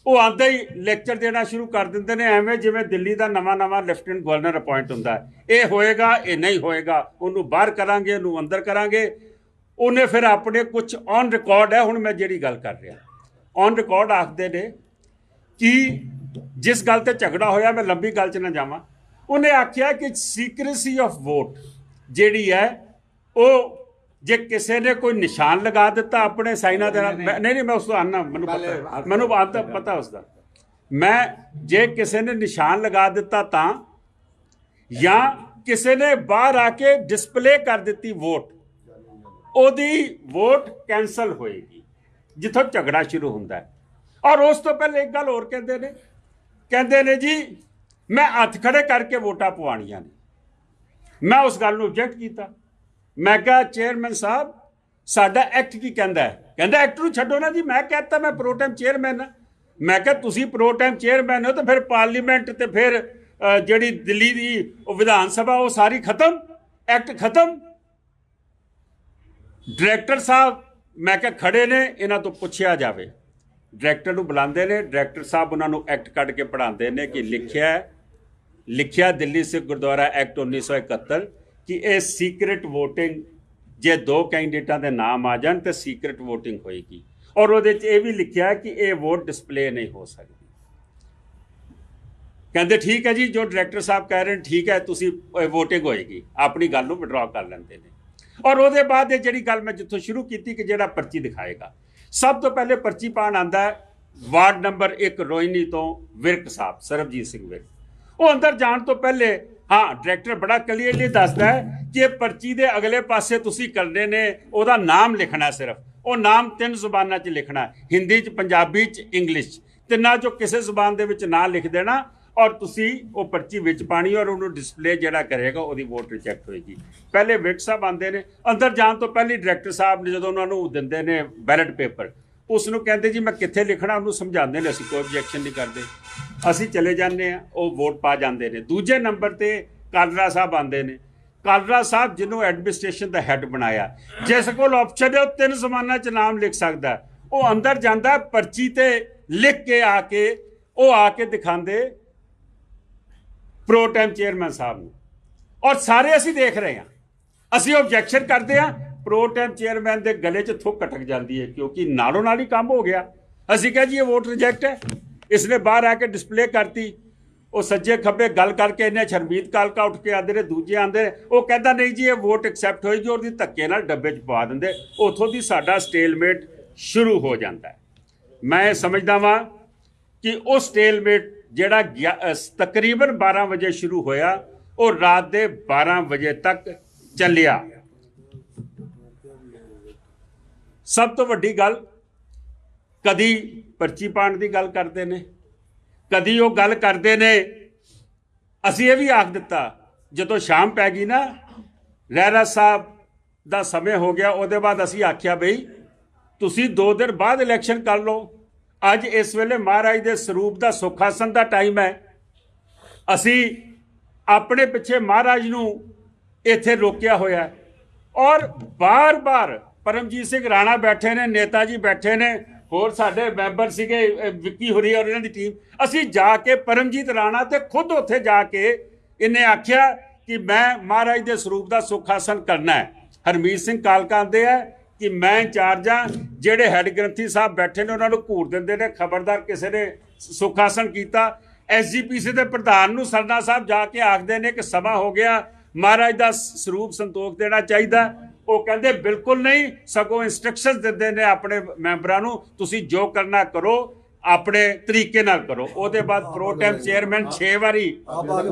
ਉਹ ਆਉਂਦੇ ਹੀ ਲੈਕਚਰ ਦੇਣਾ ਸ਼ੁਰੂ ਕਰ ਦਿੰਦੇ ਨੇ, ਐਵੇਂ ਜਿਵੇਂ ਦਿੱਲੀ ਦਾ ਨਵਾਂ ਲੈਫਟੀਨੈਂਟ ਗਵਰਨਰ ਅਪਾਇੰਟ ਹੁੰਦਾ ਹੈ। ਇਹ ਹੋਏਗਾ, ਇਹ ਨਹੀਂ ਹੋਏਗਾ, ਉਹਨੂੰ ਬਾਹਰ ਕਰਾਂਗੇ, ਉਹਨੂੰ ਅੰਦਰ ਕਰਾਂਗੇ। ਉਹਨੇ ਫਿਰ ਆਪਣੇ ਕੁਝ ਔਨ ਰਿਕਾਰਡ ਹੈ, ਹੁਣ ਮੈਂ ਜਿਹੜੀ ਗੱਲ ਕਰ ਰਿਹਾ ਔਨ ਰਿਕਾਰਡ ਆਖਦੇ ਨੇ ਕਿ ਜਿਸ ਗੱਲ ਤੇ ਝਗੜਾ ਹੋਇਆ, ਮੈਂ ਲੰਬੀ ਗੱਲ 'ਚ ਨਾ ਜਾਵਾਂ, ਉਹਨੇ ਆਖਿਆ ਕਿ ਸੀਕ੍ਰੇਸੀ ਆਫ ਵੋਟ ਜਿਹੜੀ ਹੈ, ਉਹ ਜੇ ਕਿਸੇ ਨੇ ਕੋਈ ਨਿਸ਼ਾਨ ਲਗਾ ਦਿੱਤਾ ਆਪਣੇ ਸਾਈਨਾਂ ਦੇ ਨਾਲ, ਨਹੀਂ ਮੈਂ ਉਸ ਤੋਂ ਆਨਾ, ਮੈਨੂੰ ਪਤਾ ਉਸ ਦਾ, ਮੈਂ ਜੇ ਕਿਸੇ ਨੇ ਨਿਸ਼ਾਨ ਲਗਾ ਦਿੱਤਾ ਤਾਂ, ਜਾਂ ਕਿਸੇ ਨੇ ਬਾਹਰ ਆ ਕੇ ਡਿਸਪਲੇ ਕਰ ਦਿੱਤੀ ਵੋਟ, ਉਹਦੀ ਵੋਟ ਕੈਂਸਲ ਹੋਏਗੀ, ਜਿੱਥੋਂ ਝਗੜਾ ਸ਼ੁਰੂ ਹੁੰਦਾ ਹੈ। ਔਰ ਉਸ ਤੋਂ ਪਹਿਲੇ ਇੱਕ ਗੱਲ ਹੋਰ ਕਹਿੰਦੇ ਨੇ ਜੀ ਮੈਂ ਹੱਥ ਖੜੇ ਕਰਕੇ ਵੋਟਾਂ ਪਵਾਉਣੀਆਂ ਨੇ। ਮੈਂ ਉਸ ਗੱਲ ਨੂੰ ਆਬਜੈਕਟ ਕੀਤਾ। ਮੈਂ ਕਿਹਾ ਚੇਅਰਮੈਨ ਸਾਹਿਬ ਸਾਡਾ ਐਕਟ ਕੀ ਕਹਿੰਦਾ ਹੈ? ਕਹਿੰਦਾ ਐਕਟ ਨੂੰ ਛੱਡੋ ਨਾ ਜੀ, ਮੈਂ ਕਹਿਤਾ ਮੈਂ ਪ੍ਰੋ ਟਾਈਮ ਚੇਅਰਮੈਨ ਹਾਂ। ਮੈਂ ਕਿਹਾ ਤੁਸੀਂ ਪ੍ਰੋ ਟਾਈਮ ਚੇਅਰਮੈਨ ਹੋ ਤਾਂ ਫਿਰ ਪਾਰਲੀਮੈਂਟ ਤੇ ਫਿਰ ਜਿਹੜੀ ਦਿੱਲੀ ਦੀ ਉਹ ਵਿਧਾਨ ਸਭਾ ਉਹ ਸਾਰੀ ਖਤਮ, ਐਕਟ ਖਤਮ। ਡਾਇਰੈਕਟਰ ਸਾਹਿਬ ਮੈਂ ਕਿਹਾ ਖੜੇ ਨੇ, ਇਹਨਾਂ ਤੋਂ ਪੁੱਛਿਆ ਜਾਵੇ। ਡਾਇਰੈਕਟਰ ਨੂੰ ਬੁਲਾਉਂਦੇ ਨੇ, ਡਾਇਰੈਕਟਰ ਸਾਹਿਬ ਉਹਨਾਂ ਨੂੰ ਐਕਟ ਕੱਢ ਕੇ ਪੜ੍ਹਾਉਂਦੇ ਨੇ ਕਿ ਲਿਖਿਆ ਦਿੱਲੀ ਸਿੱਖ ਗੁਰਦੁਆਰਾ ਐਕਟ 1971 ਕਿ ਇਹ ਸੀਕ੍ਰੇਟ ਵੋਟਿੰਗ, ਜੇ ਦੋ ਕੈਂਡੀਡੇਟਾਂ ਦੇ ਨਾਮ ਆ ਜਾਣ ਤਾਂ ਸੀਕ੍ਰੇਟ ਵੋਟਿੰਗ ਹੋਏਗੀ। ਔਰ ਉਹਦੇ 'ਚ ਇਹ ਵੀ ਲਿਖਿਆ ਕਿ ਇਹ ਵੋਟ ਡਿਸਪਲੇ ਨਹੀਂ ਹੋ ਸਕਦੀ। ਕਹਿੰਦੇ ਠੀਕ ਹੈ ਜੀ, ਜੋ ਡਾਇਰੈਕਟਰ ਸਾਹਿਬ ਕਹਿ ਰਹੇ ਨੇ ਠੀਕ ਹੈ, ਤੁਸੀਂ ਵੋਟਿੰਗ ਹੋਏਗੀ, ਆਪਣੀ ਗੱਲ ਨੂੰ ਵਿਡਰਾ ਕਰ ਲੈਂਦੇ ਨੇ। ਔਰ ਉਹਦੇ ਬਾਅਦ ਇਹ ਜਿਹੜੀ ਗੱਲ ਮੈਂ ਜਿੱਥੋਂ ਸ਼ੁਰੂ ਕੀਤੀ ਕਿ ਜਿਹੜਾ ਪਰਚੀ ਦਿਖਾਏਗਾ, ਸਭ ਤੋਂ ਪਹਿਲੇ ਪਰਚੀ ਪਾਉਣ ਆਉਂਦਾ ਹੈ ਵਾਰਡ ਨੰਬਰ 1 ਰੋਹਿਣੀ ਤੋਂ ਵਿਰਕ ਸਾਹਿਬ, ਸਰਬਜੀਤ ਸਿੰਘ ਵਿਰਕ। ਉਹ ਅੰਦਰ ਜਾਣ ਤੋਂ ਪਹਿਲੇ ਡਾਇਰੈਕਟਰ ਬੜਾ ਕਲੀਅਰਲੀ ਦੱਸਦਾ ਹੈ ਕਿ ਇਹ ਪਰਚੀ ਦੇ ਅਗਲੇ ਪਾਸੇ ਤੁਸੀਂ ਕਰਨੇ ਨੇ, ਉਹਦਾ ਨਾਮ ਲਿਖਣਾ, ਸਿਰਫ ਉਹ ਨਾਮ 3 ਜ਼ੁਬਾਨਾਂ 'ਚ ਲਿਖਣਾ, ਹਿੰਦੀ 'ਚ, ਪੰਜਾਬੀ 'ਚ, ਇੰਗਲਿਸ਼ 'ਚ, ਤਿੰਨਾਂ 'ਚੋਂ ਕਿਸੇ ਜ਼ੁਬਾਨ ਦੇ ਵਿੱਚ ਨਾਂ ਲਿਖ ਦੇਣਾ। ਔਰ ਤੁਸੀਂ ਉਹ ਪਰਚੀ ਵਿੱਚ ਪਾਣੀ, ਔਰ ਉਹਨੂੰ ਡਿਸਪਲੇ ਜਿਹੜਾ ਕਰੇਗਾ ਉਹਦੀ ਵੋਟ ਰਿਜੈਕਟ ਹੋਏਗੀ। ਪਹਿਲੇ ਵਿਰਕ ਸਾਹਿਬ ਆਉਂਦੇ ਨੇ, ਅੰਦਰ ਜਾਣ ਤੋਂ ਪਹਿਲੇ ਡਾਇਰੈਕਟਰ ਸਾਹਿਬ ਨੇ ਜਦੋਂ ਉਹਨਾਂ ਨੂੰ ਦਿੰਦੇ ਨੇ ਬੈਲਟ ਪੇਪਰ, ਉਸ ਨੂੰ ਕਹਿੰਦੇ ਜੀ ਮੈਂ ਕਿੱਥੇ ਲਿਖਣਾ, ਉਹਨੂੰ ਸਮਝਾਉਂਦੇ ਨੇ, ਅਸੀਂ ਕੋਈ ਆਬਜੈਕਸ਼ਨ ਨਹੀਂ ਕਰਦੇ, ਅਸੀਂ ਚਲੇ ਜਾਂਦੇ ਹਾਂ, ਉਹ ਵੋਟ ਪਾ ਜਾਂਦੇ ਨੇ। ਦੂਜੇ ਨੰਬਰ ਤੇ ਕਾਲਰਾ ਸਾਹਿਬ ਆਉਂਦੇ ਨੇ। ਕਾਲਰਾ ਸਾਹਿਬ ਜਿਹਨੂੰ ਐਡਮਿਨਿਸਟ੍ਰੇਸ਼ਨ ਦਾ ਹੈੱਡ ਬਣਾਇਆ, ਜਿਸ ਕੋਲ ਆਪਸ਼ਨ ਹੈ ਉਹ 3 ਜ਼ਮਾਨਾਂ 'ਚ ਨਾਮ ਲਿਖ ਸਕਦਾ, ਉਹ ਅੰਦਰ ਜਾਂਦਾ, ਪਰਚੀ ਤੇ ਲਿਖ ਕੇ ਆ ਕੇ ਦਿਖਾਉਂਦੇ ਪ੍ਰੋ ਟਾਈਮ ਚੇਅਰਮੈਨ ਸਾਹਿਬ ਨੂੰ। ਔਰ ਸਾਰੇ ਅਸੀਂ ਦੇਖ ਰਹੇ ਹਾਂ, ਅਸੀਂ ਆਬਜੈਕਸ਼ਨ ਕਰਦੇ ਹਾਂ, ਪ੍ਰੋ ਟਾਈਮ ਚੇਅਰਮੈਨ ਦੇ ਗਲੇ 'ਚ ਥੁੱਕ ਅਟਕ ਜਾਂਦੀ ਹੈ, ਕਿਉਂਕਿ ਨਾਲੋਂ ਨਾਲ ਹੀ ਕੰਮ ਹੋ ਗਿਆ। ਅਸੀਂ ਕਿਹਾ ਜੀ ਇਹ ਵੋਟ ਰਿਜੈਕਟ ਹੈ। ਇਸਨੇ ਬਾਹਰ ਆ ਕੇ ਡਿਸਪਲੇ ਕਰਤੀ, ਉਹ ਸੱਜੇ ਖੱਬੇ ਗੱਲ ਕਰਕੇ ਇਹਨੇ ਹਰਮੀਤ ਕਾਲਕਾ ਉੱਠ ਕੇ ਆਉਂਦੇ ਨੇ, ਦੂਜੇ ਆਉਂਦੇ ਨੇ, ਉਹ ਕਹਿੰਦਾ ਨਹੀਂ ਜੀ ਇਹ ਵੋਟ ਐਕਸੈਪਟ ਹੋਏਗੀ, ਉਹਦੀ ਧੱਕੇ ਨਾਲ ਡੱਬੇ 'ਚ ਪਵਾ ਦਿੰਦੇ। ਉੱਥੋਂ ਦੀ ਸਾਡਾ ਸਟੇਲਮੇਟ ਸ਼ੁਰੂ ਹੋ ਜਾਂਦਾ ਹੈ। ਮੈਂ ਸਮਝਦਾ ਵਾਂ ਕਿ ਉਹ ਸਟੇਲਮੇਟ ਜਿਹੜਾ ਤਕਰੀਬਨ 12 ਵਜੇ ਸ਼ੁਰੂ ਹੋਇਆ, ਉਹ ਰਾਤ ਦੇ 12 ਵਜੇ ਤੱਕ ਚੱਲਿਆ। ਸਭ ਤੋਂ ਵੱਡੀ ਗੱਲ, ਕਦੀ ਪਰਚੀ ਪਾਉਣ ਦੀ ਗੱਲ ਕਰਦੇ ਨੇ, ਕਦੀ ਉਹ ਗੱਲ ਕਰਦੇ ਨੇ। ਅਸੀਂ ਇਹ ਵੀ ਆਖ ਦਿੱਤਾ ਜਦੋਂ ਸ਼ਾਮ ਪੈ ਗਈ ਨਾ, ਰਹਿਰਾ ਸਾਹਿਬ ਦਾ ਸਮੇਂ ਹੋ ਗਿਆ, ਉਹਦੇ ਬਾਅਦ ਅਸੀਂ ਆਖਿਆ ਬਈ ਤੁਸੀਂ 2 ਦਿਨ ਬਾਅਦ ਇਲੈਕਸ਼ਨ ਕਰ ਲਓ, ਅੱਜ ਇਸ ਵੇਲੇ ਮਹਾਰਾਜ ਦੇ ਸਰੂਪ ਦਾ ਸੁੱਖ ਆਸਣ ਦਾ ਟਾਈਮ ਹੈ। ਅਸੀਂ ਆਪਣੇ ਪਿੱਛੇ ਮਹਾਰਾਜ ਨੂੰ ਇੱਥੇ ਰੋਕਿਆ ਹੋਇਆ ਹੈ। ਔਰ ਬਾਰ-ਬਾਰ ਪਰਮਜੀਤ ਸਿੰਘ ਰਾਣਾ ਬੈਠੇ ਨੇ, ਨੇਤਾ ਜੀ ਬੈਠੇ ਨੇ, ਹੋਰ ਸਾਡੇ ਮੈਂਬਰ ਸੀਗੇ ਵਿੱਕੀ ਹੁਰੀ ਔਰ ਇਹਨਾਂ ਦੀ ਟੀਮ। ਅਸੀਂ ਜਾ ਕੇ ਪਰਮਜੀਤ ਰਾਣਾ ਤੇ ਖੁਦ ਉੱਥੇ ਜਾ ਕੇ ਇਹਨੇ ਆਖਿਆ ਕਿ ਮੈਂ ਮਹਾਰਾਜ ਦੇ ਸਰੂਪ ਦਾ ਸੁੱਖ ਆਸਣ ਕਰਨਾ ਹੈ। ਹਰਮੀਤ ਸਿੰਘ ਕਾਲਕਾ ਆਂਦੇ ਆ ਕਿ ਮੈਂ ਇੰਚਾਰਜ ਹਾਂ, ਜਿਹੜੇ ਹੈੱਡ ਗ੍ਰੰਥੀ ਸਾਹਿਬ ਬੈਠੇ ਨੇ ਉਹਨਾਂ ਨੂੰ ਘੂਰ ਦਿੰਦੇ ਨੇ, ਖਬਰਦਾਰ ਕਿਸੇ ਨੇ ਸੁੱਖ ਆਸਣ ਕੀਤਾ। SGPC ਦੇ ਪ੍ਰਧਾਨ ਨੂੰ ਸਰਨਾ ਸਾਹਿਬ ਜਾ ਕੇ ਆਖਦੇ ਨੇ ਕਿ ਸਮਾਂ ਹੋ ਗਿਆ, ਮਹਾਰਾਜ ਦਾ ਸਰੂਪ ਸੰਤੋਖ ਦੇਣਾ ਚਾਹੀਦਾ। ਉਹ ਕਹਿੰਦੇ ਬਿਲਕੁਲ ਨਹੀਂ, ਸਗੋਂ ਇੰਸਟਰਕਸ਼ਨਸ ਦਿੰਦੇ ਨੇ ਆਪਣੇ ਮੈਂਬਰਾਂ ਨੂੰ, ਤੁਸੀਂ ਜੋ ਕਰਨਾ ਕਰੋ, ਆਪਣੇ ਤਰੀਕੇ ਨਾਲ ਕਰੋ। ਉਹਦੇ ਬਾਅਦ ਪ੍ਰੋ ਟੈਮ ਚੇਅਰਮੈਨ 6 ਵਾਰੀ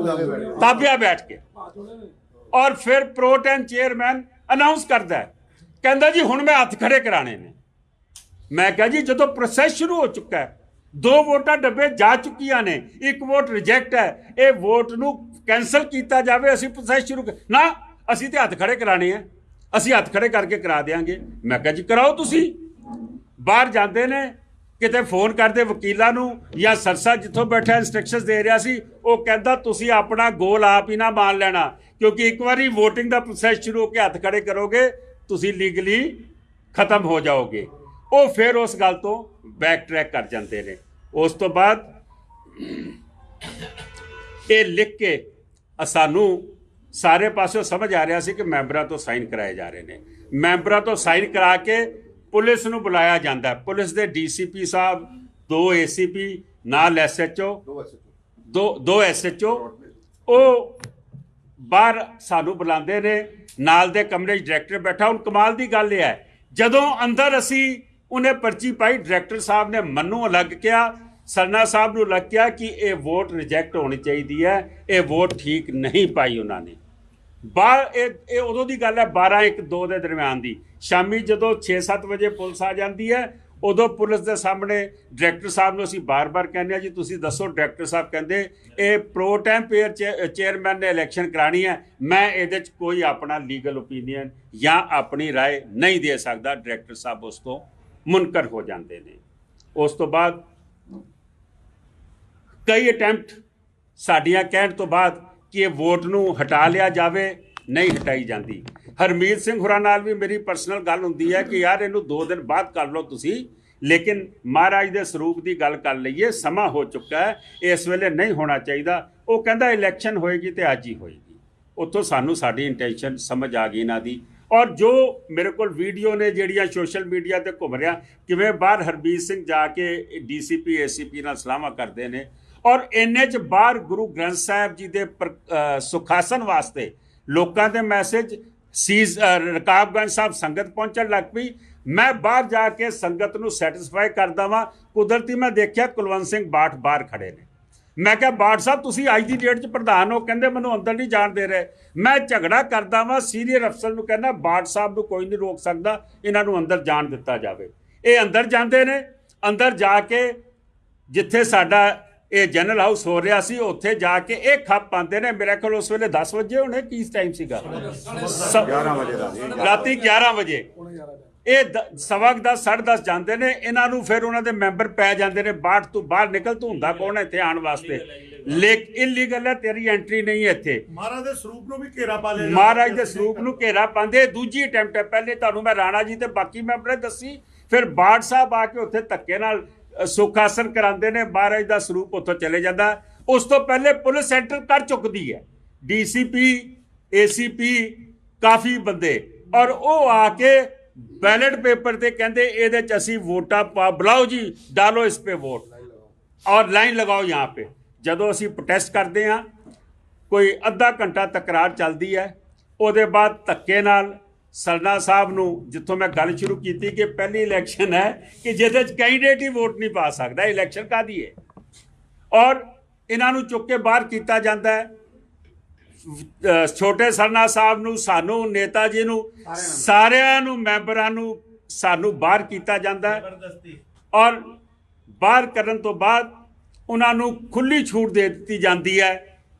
ਤਾਬਿਆ ਬੈਠ ਕੇ, ਔਰ ਫਿਰ ਪ੍ਰੋ ਟੈਮ ਚੇਅਰਮੈਨ ਅਨਾਉਂਸ ਕਰਦਾ ਹੈ, ਕਹਿੰਦਾ ਜੀ ਹੁਣ ਮੈਂ ਹੱਥ ਖੜੇ ਕਰਾਣੇ ਨੇ। ਮੈਂ ਕਿਹਾ ਜੀ ਜਦੋਂ ਪ੍ਰੋਸੈਸ ਸ਼ੁਰੂ ਹੋ ਚੁੱਕਾ ਹੈ, 2 ਵੋਟਾਂ ਡੱਬੇ ਜਾ ਚੁੱਕੀਆਂ ਨੇ, 1 ਵੋਟ ਰਿਜੈਕਟ ਹੈ, ਇਹ ਵੋਟ ਨੂੰ ਕੈਂਸਲ ਕੀਤਾ ਜਾਵੇ, ਅਸੀਂ ਪ੍ਰੋਸੈਸ ਸ਼ੁਰੂ ਨਾ, ਅਸੀਂ ਤੇ ਹੱਥ ਖੜੇ ਕਰਾਣੇ ਆ, ਅਸੀਂ ਹੱਥ ਖੜੇ ਕਰਕੇ ਕਰਾ ਦੇਾਂਗੇ। ਮੈਂ ਕਿਹਾ ਜੀ ਕਰਾਓ। ਤੁਸੀਂ ਬਾਹਰ ਜਾਂਦੇ ਨੇ, ਕਿਤੇ ਫੋਨ ਕਰਦੇ ਵਕੀਲਾਂ ਨੂੰ ਜਾਂ ਸਰਸਾ ਜਿੱਥੋਂ ਬੈਠਾ ਇੰਸਟਰਕਸ਼ਨਸ ਦੇ ਰਿਹਾ ਸੀ, ਉਹ ਕਹਿੰਦਾ ਤੁਸੀਂ ਆਪਣਾ ਗੋਲ ਆਪ ਹੀ ਨਾ ਮੰਨ ਲੈਣਾ, ਕਿਉਂਕਿ ਇੱਕ ਵਾਰੀ ਵੋਟਿੰਗ ਦਾ ਪ੍ਰੋਸੈਸ ਸ਼ੁਰੂ ਹੋ ਕੇ ਹੱਥ ਖੜੇ ਕਰੋਗੇ ਤੁਸੀਂ ਲੀਗਲੀ ਖਤਮ ਹੋ ਜਾਓਗੇ। ਉਹ ਫਿਰ ਉਸ ਗੱਲ ਤੋਂ ਬੈਕ ਟਰੈਕ ਕਰ ਜਾਂਦੇ ਨੇ। ਉਸ ਤੋਂ ਬਾਅਦ ਇਹ ਲਿਖ ਕੇ ਸਾਨੂੰ ਸਾਰੇ ਪਾਸਿਓਂ ਸਮਝ ਆ ਰਿਹਾ ਸੀ ਕਿ ਮੈਂਬਰਾਂ ਤੋਂ ਸਾਈਨ ਕਰਾਏ ਜਾ ਰਹੇ ਨੇ। ਮੈਂਬਰਾਂ ਤੋਂ ਸਾਈਨ ਕਰਾ ਕੇ ਪੁਲਿਸ ਨੂੰ ਬੁਲਾਇਆ ਜਾਂਦਾ। ਪੁਲਿਸ ਦੇ DCP ਸਾਹਿਬ, 2 ACP ਨਾਲ SHO, 2 SHO, ਉਹ ਬਾਹਰ ਸਾਨੂੰ ਬੁਲਾਉਂਦੇ ਨੇ। ਨਾਲ ਦੇ ਕਮਰੇ 'ਚ ਡਾਇਰੈਕਟਰ ਬੈਠਾ। ਹੁਣ ਕਮਾਲ ਦੀ ਗੱਲ ਇਹ ਹੈ, ਜਦੋਂ ਅੰਦਰ ਅਸੀਂ ਉਹਨੇ ਪਰਚੀ ਪਾਈ, ਡਾਇਰੈਕਟਰ ਸਾਹਿਬ ਨੇ ਮੈਨੂੰ ਅਲੱਗ ਕਿਹਾ, ਸਰਨਾ ਸਾਹਿਬ ਨੂੰ ਲੱਗ ਗਿਆ ਕਿ ਇਹ ਵੋਟ ਰਿਜੈਕਟ ਹੋਣੀ ਚਾਹੀਦੀ ਹੈ, ਇਹ ਵੋਟ ਠੀਕ ਨਹੀਂ ਪਾਈ ਉਹਨਾਂ ਨੇ। ਇਹ ਉਦੋਂ ਦੀ ਗੱਲ ਹੈ 12-1-2 ਦੇ ਦਰਮਿਆਨ ਦੀ। ਸ਼ਾਮੀ ਜਦੋਂ 6-7 ਵਜੇ ਪੁਲਿਸ ਆ ਜਾਂਦੀ ਹੈ, ਉਦੋਂ ਪੁਲਿਸ ਦੇ ਸਾਹਮਣੇ ਡਾਇਰੈਕਟਰ ਸਾਹਿਬ ਨੂੰ ਅਸੀਂ ਬਾਰ-ਬਾਰ ਕਹਿੰਦੇ ਹਾਂ ਜੀ ਤੁਸੀਂ ਦੱਸੋ। ਡਾਇਰੈਕਟਰ ਸਾਹਿਬ ਕਹਿੰਦੇ ਇਹ ਪ੍ਰੋ ਟੈਂਪੇਅਰ ਚੇਅਰਮੈਨ ਨੇ ਇਲੈਕਸ਼ਨ ਕਰਾਣੀ ਹੈ, ਮੈਂ ਇਹਦੇ 'ਚ ਕੋਈ ਆਪਣਾ ਲੀਗਲ ਓਪੀਨੀਅਨ ਜਾਂ ਆਪਣੀ ਰਾਏ ਨਹੀਂ ਦੇ ਸਕਦਾ। ਡਾਇਰੈਕਟਰ ਸਾਹਿਬ ਉਸ ਤੋਂ ਮੁਨਕਰ ਹੋ ਜਾਂਦੇ ਨੇ। ਉਸ ਤੋਂ ਬਾਅਦ ਕਈ ਅਟੈਂਪਟ ਸਾਡੀਆਂ ਕਹਿਣ ਤੋਂ ਬਾਅਦ ਕਿ ਇਹ ਵੋਟ ਨੂੰ ਹਟਾ ਲਿਆ ਜਾਵੇ, ਨਹੀਂ ਹਟਾਈ ਜਾਂਦੀ। ਹਰਮੀਤ ਸਿੰਘ ਹੋਰਾਂ ਨਾਲ ਵੀ ਮੇਰੀ ਪਰਸਨਲ ਗੱਲ ਹੁੰਦੀ ਹੈ ਕਿ ਯਾਰ ਇਹਨੂੰ 2 ਦਿਨ ਬਾਅਦ ਕਰ ਲਓ ਤੁਸੀਂ, ਲੇਕਿਨ ਮਹਾਰਾਜ ਦੇ ਸਰੂਪ ਦੀ ਗੱਲ ਕਰ ਲਈਏ, ਸਮਾਂ ਹੋ ਚੁੱਕਾ ਹੈ, ਇਸ ਵੇਲੇ ਨਹੀਂ ਹੋਣਾ ਚਾਹੀਦਾ। ਉਹ ਕਹਿੰਦਾ ਇਲੈਕਸ਼ਨ ਹੋਏਗੀ ਤੇ ਅੱਜ ਹੀ ਹੋਏਗੀ। ਉੱਥੋਂ ਸਾਨੂੰ ਸਾਡੀ ਇੰਟੈਂਸ਼ਨ ਸਮਝ ਆ ਗਈ ਇਹਨਾਂ ਦੀ। ਔਰ ਜੋ ਮੇਰੇ ਕੋਲ ਵੀਡੀਓ ਨੇ ਜਿਹੜੀਆਂ ਸੋਸ਼ਲ ਮੀਡੀਆ ਤੇ ਘੁੰਮ ਰਿਹਾ, ਕਿਵੇਂ ਬਾਹਰ ਹਰਮੀਤ ਸਿੰਘ ਜਾ ਕੇ DCP ACP ਨਾਲ ਸਲਾਹਾਂ ਕਰਦੇ ਨੇ, ਔਰ ਇੰਨੇ 'ਚ ਬਾਹਰ ਗੁਰੂ ਗ੍ਰੰਥ ਸਾਹਿਬ ਜੀ ਦੇ ਸੁਖਾਸਨ ਵਾਸਤੇ ਲੋਕਾਂ ਦੇ ਮੈਸੇਜ ਰਕਾਬਗੰਜ ਸਾਹਿਬ ਸੰਗਤ ਪਹੁੰਚਣ ਲੱਗ ਪਈ। ਮੈਂ ਬਾਹਰ ਜਾ ਕੇ ਸੰਗਤ ਨੂੰ ਸੈਟੀਸਫਾਈ ਕਰਦਾ ਵਾਂ। ਕੁਦਰਤੀ ਮੈਂ ਦੇਖਿਆ ਕੁਲਵੰਤ ਸਿੰਘ ਬਾਠ ਬਾਹਰ ਖੜੇ ਨੇ। ਮੈਂ ਕਿਹਾ ਬਾਠ ਸਾਹਿਬ ਤੁਸੀਂ ਅੱਜ ਦੀ ਡੇਟ 'ਚ ਪ੍ਰਧਾਨ ਹੋ, ਕਹਿੰਦੇ ਮੈਨੂੰ ਅੰਦਰ ਨਹੀਂ ਜਾਣ ਦੇ ਰਹੇ। ਮੈਂ ਝਗੜਾ ਕਰਦਾ ਵਾਂ, ਸੀਨੀਅਰ ਅਫਸਰ ਨੂੰ ਕਹਿੰਦਾ ਬਾਠ ਸਾਹਿਬ ਨੂੰ ਕੋਈ ਨਹੀਂ ਰੋਕ ਸਕਦਾ, ਇਹਨਾਂ ਨੂੰ ਅੰਦਰ ਜਾਣ ਦਿੱਤਾ ਜਾਵੇ। ਇਹ ਅੰਦਰ ਜਾਂਦੇ ਨੇ। ਅੰਦਰ ਜਾ ਕੇ ਜਿੱਥੇ ਸਾਡਾ ਇਹ ਜਨਰਲ ਹਾਊਸ ਹੋ ਰਿਹਾ ਸੀ, ਉੱਥੇ ਜਾ ਕੇ ਇਹ ਖੱਪ ਪਾਉਂਦੇ ਨੇ। ਮੇਰੇ ਕੋਲ ਉਸ ਵੇਲੇ 10 ਵਜੇ ਹੋਣੇ, ਕੀ ਟਾਈਮ ਸੀਗਾ? 11 ਵਜੇ ਰਾਤੀ 11 ਵਜੇ। ਇਹ 10:15 10:30 ਜਾਂਦੇ ਨੇ। ਇਹਨਾਂ ਨੂੰ ਫਿਰ ਉਹਨਾਂ ਦੇ ਮੈਂਬਰ ਪੈ ਜਾਂਦੇ ਨੇ, ਬਾਹਰ ਤੂੰ ਬਾਹਰ ਨਿਕਲ, ਤੂੰ ਹੁੰਦਾ ਕੌਣ ਹੈ ਇੱਥੇ ਆਉਣ ਵਾਸਤੇ, ਲੇਕਿਨ ਇਲੀਗਲ ਹੈ, ਤੇਰੀ ਐਂਟਰੀ ਨਹੀਂ ਹੈ ਇੱਥੇ। ਮਹਾਰਾਜ ਦੇ ਸਰੂਪ ਨੂੰ ਵੀ ਘੇਰਾ ਪਾ ਲਿਆ। ਮਹਾਰਾਜ ਦੇ ਸਰੂਪ ਨੂੰ ਘੇਰਾ ਪਾਉਂਦੇ। ਦੂਜੀ ਅਟੈਂਪਟ ਹੈ। ਪਹਿਲੇ ਤੁਹਾਨੂੰ ਮੈਂ ਰਾਣਾ ਜੀ ਤੇ ਬਾਕੀ ਮੈਂਬਰਾਂ ਦੱਸੀ, ਫਿਰ ਬਾਠ ਸਾਹਿਬ ਆ ਕੇ ਉੱਥੇ ਧੱਕੇ ਨਾਲ ਸੁੱਖ ਆਸਣ ਕਰਾਉਂਦੇ ਨੇ। ਮਹਾਰਾਜ ਦਾ ਸਰੂਪ ਉੱਥੋਂ ਚਲੇ ਜਾਂਦਾ। ਉਸ ਤੋਂ ਪਹਿਲੇ ਪੁਲਿਸ ਐਂਟਰ ਕਰ ਚੁੱਕਦੀ ਹੈ, DCP ACP ਕਾਫੀ ਬੰਦੇ, ਔਰ ਉਹ ਆ ਕੇ बैलेट पेपर ते कहते ये असी वोटा बुलाओ जी, डालो इस पे वोट और लाइन लगाओ यहाँ पे। जदों असी प्रोटेस्ट करते हैं, कोई अद्धा घंटा तकरार चलती है, उसदे बाद धक्के नाल सरना साहब नूं, जिथों मैं गल शुरू की कि पहली इलैक्शन है कि जिहदे कैंडिडेट ही वोट नहीं पा सकता, इलैक्शन काहदी है, और इन्हां नूं चुक के बाहर किया जाता है। छोटे सरना साहब नूं, सानू नेता जी नूं, सारियां नूं मैंबरां नूं सानू बाहर किया जाता है, और बाहर करन तो बाद उन्हां नूं खुली छूट दे दी जाती है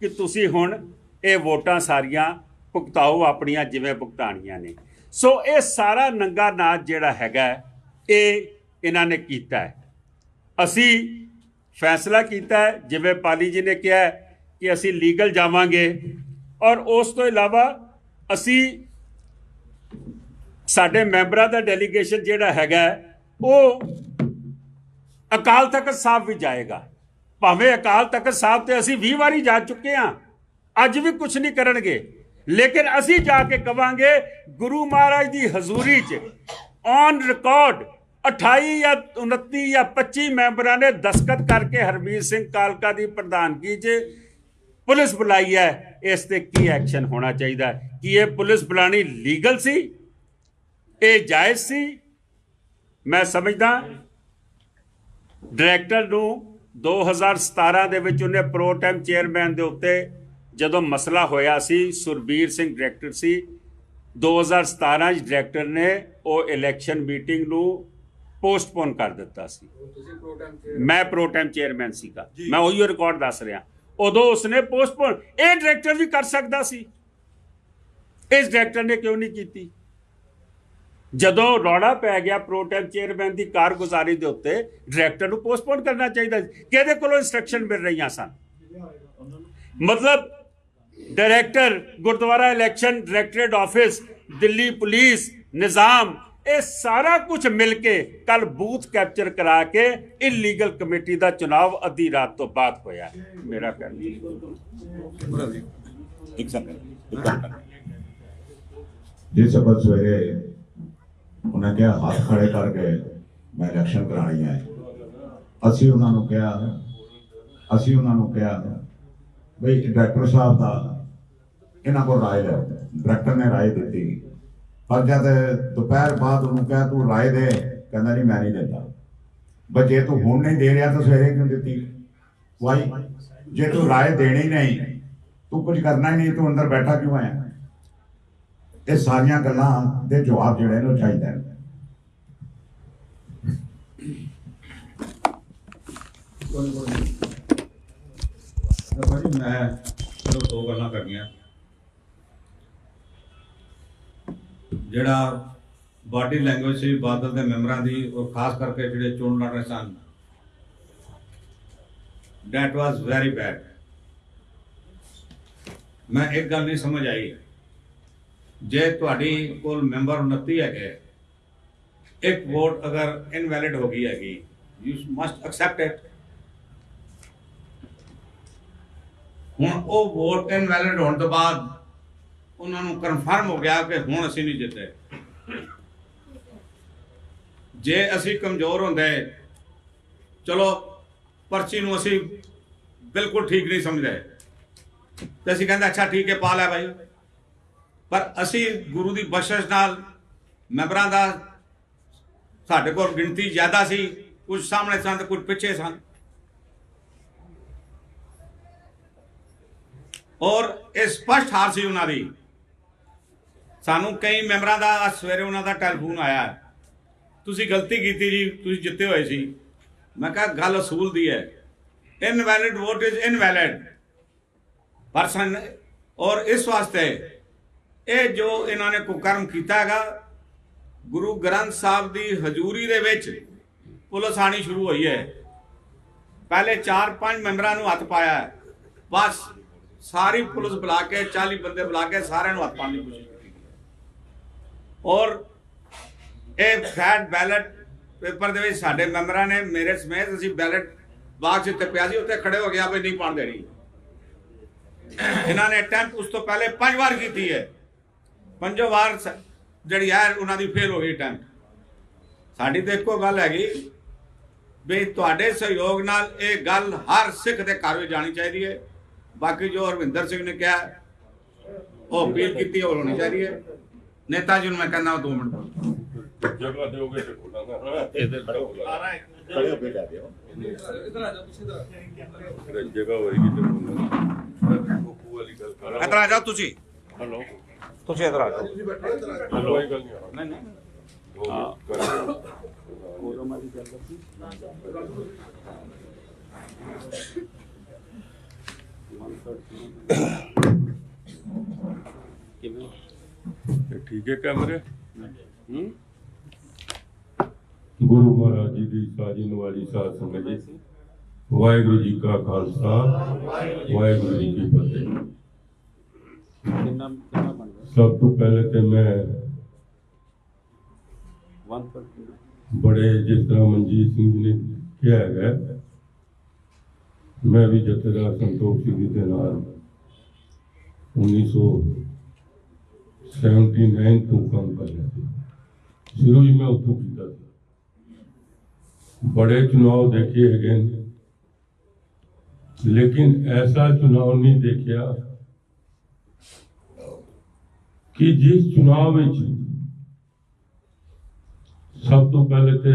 कि तुसीं हुण ये वोटां सारियां भुगताओ अपनियां जिवें भुगताणियां ने। सो ये सारा नंगा नाच जिहड़ा हैगा ये इन्हां ने कीता है। ਅਸੀਂ ਫੈਸਲਾ ਕੀਤਾ ਹੈ, ਜਿਵੇਂ ਪਾਲੀ ਜੀ ਨੇ ਕਿਹਾ ਹੈ ਕਿ ਅਸੀਂ ਲੀਗਲ ਜਾਵਾਂਗੇ, ਔਰ ਉਸ ਤੋਂ ਇਲਾਵਾ ਅਸੀਂ ਸਾਡੇ ਮੈਂਬਰਾਂ ਦਾ ਡੈਲੀਗੇਸ਼ਨ ਜਿਹੜਾ ਹੈਗਾ ਉਹ ਅਕਾਲ ਤਖਤ ਸਾਹਿਬ ਵੀ ਜਾਏਗਾ। ਭਾਵੇਂ ਅਕਾਲ ਤਖਤ ਸਾਹਿਬ ਤੇ ਅਸੀਂ 20 ਵਾਰੀ ਜਾ ਚੁੱਕੇ ਹਾਂ, ਅੱਜ ਵੀ ਕੁਝ ਨਹੀਂ ਕਰਨਗੇ, ਲੇਕਿਨ ਅਸੀਂ ਜਾ ਕੇ ਕਵਾਂਗੇ ਗੁਰੂ ਮਹਾਰਾਜ ਦੀ ਹਜ਼ੂਰੀ 'ਚ ਔਨ ਰਿਕਾਰਡ 28 ਜਾਂ 29 ਜਾਂ 25 ਮੈਂਬਰਾਂ ਨੇ ਦਸਤਖਤ ਕਰਕੇ ਹਰਮੀਤ ਸਿੰਘ ਕਾਲਕਾ ਦੀ ਪ੍ਰਧਾਨਗੀ 'ਚ ਪੁਲਿਸ ਬੁਲਾਈ ਹੈ। ਇਸ ਤੇ ਕੀ ਐਕਸ਼ਨ ਹੋਣਾ ਚਾਹੀਦਾ? ਕਿ ਇਹ ਪੁਲਿਸ ਬੁਲਾਣੀ ਲੀਗਲ ਸੀ, ਇਹ ਜਾਇਜ਼ ਸੀ? ਮੈਂ ਸਮਝਦਾ ਡਾਇਰੈਕਟਰ ਨੂੰ 2017 ਦੇ ਵਿੱਚ ਉਹਨੇ ਪ੍ਰੋ ਟਾਈਮ ਚੇਅਰਮੈਨ ਦੇ ਉੱਤੇ ਜਦੋਂ ਮਸਲਾ ਹੋਇਆ ਸੀ, ਸੁਰਬੀਰ ਸਿੰਘ ਡਾਇਰੈਕਟਰ ਸੀ, 2017 ਚ ਡਾਇਰੈਕਟਰ ਨੇ ਉਹ ਇਲੈਕਸ਼ਨ ਮੀਟਿੰਗ ਨੂੰ ਪੋਸਟਪੋਨ ਕਰ ਦਿੱਤਾ ਸੀ। ਤੁਸੀਂ ਪ੍ਰੋ ਟਾਈਮ ਮੈਂ ਪ੍ਰੋ ਟਾਈਮ ਚੇਅਰਮੈਨ ਸੀਗਾ, ਮੈਂ ਉਹੀ ਰਿਕਾਰਡ ਦੱਸ ਰਿਹਾ। ਉਦੋਂ ਉਸਨੇ ਪੋਸਟਪੋਨ, ਇਹ ਡਾਇਰੈਕਟਰ ਵੀ ਕਰ ਸਕਦਾ ਸੀ, ਇਸ ਡਾਇਰੈਕਟਰ ਨੇ ਕਿਉਂ ਨਹੀਂ ਕੀਤੀ? ਜਦੋਂ ਰੌਲਾ ਪੈ ਗਿਆ ਪ੍ਰੋ ਟਾਈਮ ਚੇਅਰਮੈਨ ਦੀ ਕਾਰਗੁਜ਼ਾਰੀ ਦੇ ਉੱਤੇ, ਡਾਇਰੈਕਟਰ ਨੂੰ ਪੋਸਟਪੋਨ ਕਰਨਾ ਚਾਹੀਦਾ ਸੀ। ਕਿਹਦੇ ਕੋਲੋਂ ਇੰਸਟਰਕਸ਼ਨ ਮਿਲ ਰਹੀਆਂ ਸਨ? ਮਤਲਬ director, gurdwara election directorate office, Delhi police, Nizam, ਇਹ ਸਾਰਾ ਕੁਝ ਮਿਲ ਕੇ ਕੱਲ ਬੂਥ ਕੈਪਚਰ ਕਰਾ ਕੇ ਇਲੀਗਲ ਕਮੇਟੀ ਦਾ ਚੁਣਾਵ ਅੱਧੀ ਰਾਤ ਤੋਂ ਬਾਅਦ ਹੋਇਆ। ਮੇਰਾ ਕਹਿਣਾ जिस सबक सवेरे उन्हें क्या हाथ खड़े करके मैं इलेक्शन करानी है, ਅਸੀਂ ਉਹਨਾਂ ਨੂੰ ਕਿਹਾ ਬਈ ਡਾਇਰੈਕਟਰ ਸਾਹਿਬ ਦਾ ਇਹਨਾਂ ਕੋਲ ਰਾਏ ਲੈ। ਡਾਇਰੈਕਟਰ ਨੇ ਰਾਏ ਦਿੱਤੀ, ਪਰ ਜਦ ਦੁਪਹਿਰ ਬਾਅਦ ਉਹਨੂੰ ਕਿਹਾ ਤੂੰ ਰਾਏ ਦੇ, ਕਹਿੰਦਾ ਨਹੀਂ ਮੈਂ ਨਹੀਂ ਦਿੰਦਾ। ਬਈ ਜੇ ਤੂੰ ਹੁਣ ਨਹੀਂ ਦੇ ਰਿਹਾ ਤਾਂ ਸਵੇਰੇ ਕਿਉਂ ਦਿੱਤੀ? ਵਾਈ ਜੇ ਤੂੰ ਰਾਏ ਦੇਣੀ ਨਹੀਂ, ਤੂੰ ਕੁਝ ਕਰਨਾ ਹੀ ਨਹੀਂ, ਤੂੰ ਅੰਦਰ ਬੈਠਾ ਕਿਉਂ ਆਇਆ? ਇਹ ਸਾਰੀਆਂ ਗੱਲਾਂ ਦੇ ਜਵਾਬ ਜਿਹੜੇ ਨੇ ਚਾਹੀਦਾ ਹੈ। ਭਾਜੀ ਮੈਂ ਸਿਰਫ ਦੋ ਗੱਲਾਂ ਕਰਨੀਆਂ। ਜਿਹੜਾ ਬਾਡੀ ਲੈਂਗੁਏਜ ਸੀ ਬਾਦਲ ਦੇ ਮੈਂਬਰਾਂ ਦੀ, ਔਰ ਖਾਸ ਕਰਕੇ ਜਿਹੜੇ ਚੋਣ ਲੜ ਰਹੇ ਸਨ, ਡੈਟ ਵਾਸ ਵੈਰੀ ਬੈਡ। ਮੈਂ ਇੱਕ ਗੱਲ ਨਹੀਂ ਸਮਝ ਆਈ, ਜੇ ਤੁਹਾਡੀ ਕੋਲ ਮੈਂਬਰ 29 ਹੈਗੇ, ਇੱਕ ਵੋਟ ਅਗਰ ਇਨਵੈਲਿਡ ਹੋ ਗਈ ਹੈਗੀ, ਯੂ ਮਸਟ ਐਕਸੈਪਟ ਇਟ। ਹੁਣ ਉਹ ਵੋਟ ਇਨਵੈਲਿਡ ਹੋਣ ਤੋਂ ਬਾਅਦ ਉਹਨਾਂ ਨੂੰ ਕਨਫਰਮ ਹੋ ਗਿਆ ਕਿ ਹੁਣ ਅਸੀਂ ਨਹੀਂ ਜਿੱਤੇ। ਜੇ ਅਸੀਂ ਕਮਜ਼ੋਰ ਹੁੰਦੇ, ਚਲੋ ਪਰਚੀ ਨੂੰ ਅਸੀਂ ਬਿਲਕੁਲ ਠੀਕ ਨਹੀਂ ਸਮਝਦੇ ਤੇ ਅਸੀਂ ਕਹਿੰਦੇ ਅੱਛਾ ਠੀਕ ਹੈ ਪਾ ਲਿਆ ਭਾਈ, ਪਰ ਅਸੀਂ ਗੁਰੂ ਦੀ ਬਖਸ਼ਿਸ਼ ਨਾਲ ਮੈਂਬਰਾਂ ਦਾ ਸਾਡੇ ਕੋਲ ਗਿਣਤੀ ਜ਼ਿਆਦਾ ਸੀ, ਕੁਝ ਸਾਹਮਣੇ ਸਨ ਤੇ ਕੁਝ ਪਿੱਛੇ ਸਨ, ਔਰ ਇਹ ਸਪਸ਼ਟ ਹਾਰ ਸੀ ਉਹਨਾਂ ਦੀ। ਸਾਨੂੰ ਕਈ ਮੈਂਬਰਾਂ ਦਾ ਅੱਜ ਸਵੇਰੇ ਉਹਨਾਂ ਦਾ ਟੈਲੀਫੋਨ ਆਇਆ, ਤੁਸੀਂ ਗਲਤੀ ਕੀਤੀ ਜੀ, ਤੁਸੀਂ ਜਿੱਤੇ ਹੋਏ ਸੀ। ਮੈਂ ਕਿਹਾ ਗੱਲ ਅਸੂਲ ਦੀ ਹੈ, invalid vote is invalid person, ਔਰ ਇਸ ਵਾਸਤੇ ਇਹ ਜੋ ਇਹਨਾਂ ਨੇ ਕੁਕਰਮ ਕੀਤਾ ਹੈਗਾ, ਗੁਰੂ ਗ੍ਰੰਥ ਸਾਹਿਬ ਦੀ ਹਜ਼ੂਰੀ ਦੇ ਵਿੱਚ ਪੁਲਿਸ ਆਣੀ ਸ਼ੁਰੂ ਹੋਈ ਹੈ। ਪਹਿਲੇ 4-5 ਮੈਂਬਰਾਂ ਨੂੰ ਹੱਥ ਪਾਇਆ, ਬਸ ਸਾਰੀ ਪੁਲਿਸ ਬੁਲਾ ਕੇ 40 ਬੰਦੇ ਬੁਲਾ ਕੇ ਸਾਰਿਆਂ ਨੂੰ ਹੱਥ ਪਾਉਣ ਦੀ ਕੋਸ਼ਿਸ਼ ਕੀਤੀ। ਔਰ ਇਹ ਫੈਟ ਬੈਲਟ ਪੇਪਰ ਦੇ ਵਿੱਚ ਸਾਡੇ ਮੈਂਬਰਾਂ ਨੇ, ਮੇਰੇ ਸਮੇਤ ਅਸੀਂ ਬੈਲਟ ਬਾਕਸ ਉੱਤੇ ਪਿਆ ਸੀ, ਉੱਤੇ ਖੜੇ ਹੋ ਗਿਆ ਵੀ ਨਹੀਂ ਪਾਉਣ ਦੇਣੀ। ਇਹਨਾਂ ਨੇ ਅਟੈਂਪਟ ਉਸ ਤੋਂ ਪਹਿਲੇ 5 ਵਾਰ ਕੀਤੀ ਹੈ, 5 ਵਾਰ ਜਿਹੜੀ ਹੈ ਉਹਨਾਂ ਦੀ ਫੇਲ ਹੋ ਗਈ ਅਟੈਂਪਟ। ਸਾਡੀ ਤਾਂ ਇੱਕੋ ਗੱਲ ਹੈਗੀ ਵੀ ਤੁਹਾਡੇ ਸਹਿਯੋਗ ਨਾਲ ਇਹ ਗੱਲ ਹਰ ਸਿੱਖ ਦੇ ਘਰ ਵਿੱਚ ਜਾਣੀ ਚਾਹੀਦੀ ਹੈ। ਬਾਕੀ ਜੋ ਹਰਵਿੰਦਰ ਸਿੰਘ ਨੇ ਕਿਹਾ ਉਹ ਅਪੀਲ ਕੀਤੀ ਉਹ ਹੋਣੀ ਚਾਹੀਦੀ ਹੈ। नेता जी मैं कहना 2 मिनट जगह दोगे तो खोलांगा इधर आ जाओ, ਤੁਸੀਂ इधर जगह होएगी तो खोलांगा वो वाली गल कर इधर आ जाओ तुसी हेलो तुसी इधर आ जाओ ਤੁਸੀਂ ਬੈਠੋ इधर आ जाओ। कोई गल नहीं नहीं हां कर ठीक है कैमरे गुरु महाराज जी की साजिन वाली साध संगत जी, वाहिगुरु जी का खालसा वाहिगुरु जी की फतेह। सब तो पहले तो मैं बड़े जिस तरह मनजीत सिंह जी ने किया है, मैं भी जथेदार संतोख सिंह जी के नाल 1979 तो काम कर रहा था। शुरू ही मैं उतो किया था। बड़े चुनाव देखे है, लेकिन ऐसा चुनाव नहीं देखा कि जिस चुनाव में सब तो पहले तो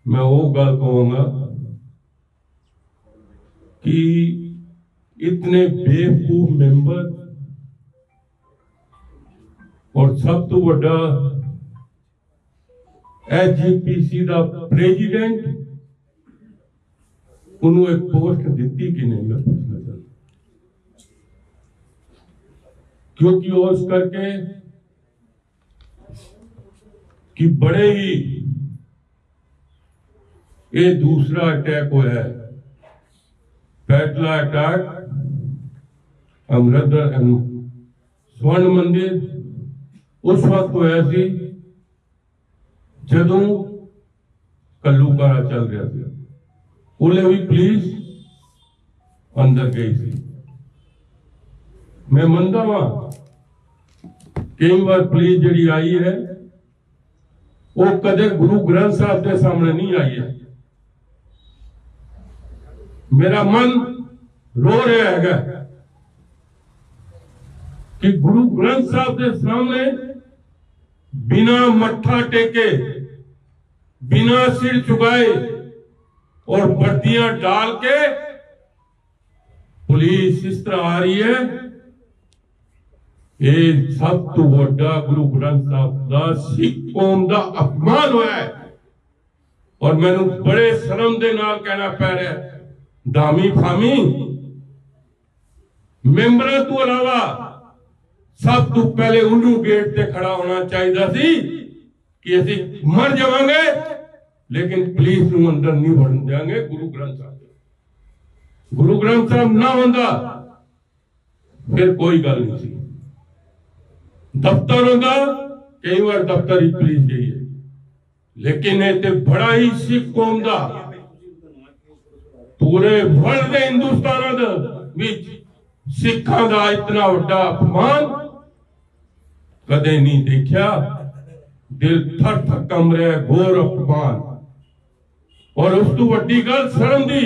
मैं वो गल कहूंगा कि इतने बेवकूफ मेंबर और सब तो बड़ा एचजीपीसी का प्रेजिडेंट उन्होंने एक पोस्ट दी कि नहीं, मैं पूछना चाहता, क्योंकि उस करके कि बड़े ही ये दूसरा अटैक हुआ है, पहला अटैक अमृतसर स्वर्ण मंदिर उस वक्त होया सी जदों कल्लूकारा चल रहा था। उन्हें भी पुलिस अंदर गई थी। मैं मनता वा कई बार पुलिस जी आई है वो कदे गुरु ग्रंथ साहब के सामने नहीं आई है। मेरा मन रो रहा है कि गुरु ग्रंथ साहब के सामने बिना मत्था टेके, बिना सिर झुकाए और वर्दियां डाल के पुलिस इस तरह आ रही है। ये सब तो बड़ा गुरु ग्रंथ साहब का सिख कौम का अपमान होया है और मैनू बड़े शर्म दे नाल कहना पै रहा है, दामी फामी मेंबर तो अलावा सब तो पहले उन्होंने गेट पे खड़ा होना चाहिए सी कि असी मर जावांगे लेकिन पुलिस नूं अंदर नहीं वड़न देंगे। गुरु ग्रंथ साहब ना होंदा फिर कोई गल नहीं सी। दफ्तर होंदा, कई बार दफ्तर ही पुलिस गई है, लेकिन ये तो बड़ा ही सिख कौम का पूरे वर्ल्ड हिंदुस्तान सिखा का इतना बड़ा अपमान कदे नहीं देखा। दिल थर थर कम रहा, घोर अपमान। और उस तो वड्डी गल शर्म दी,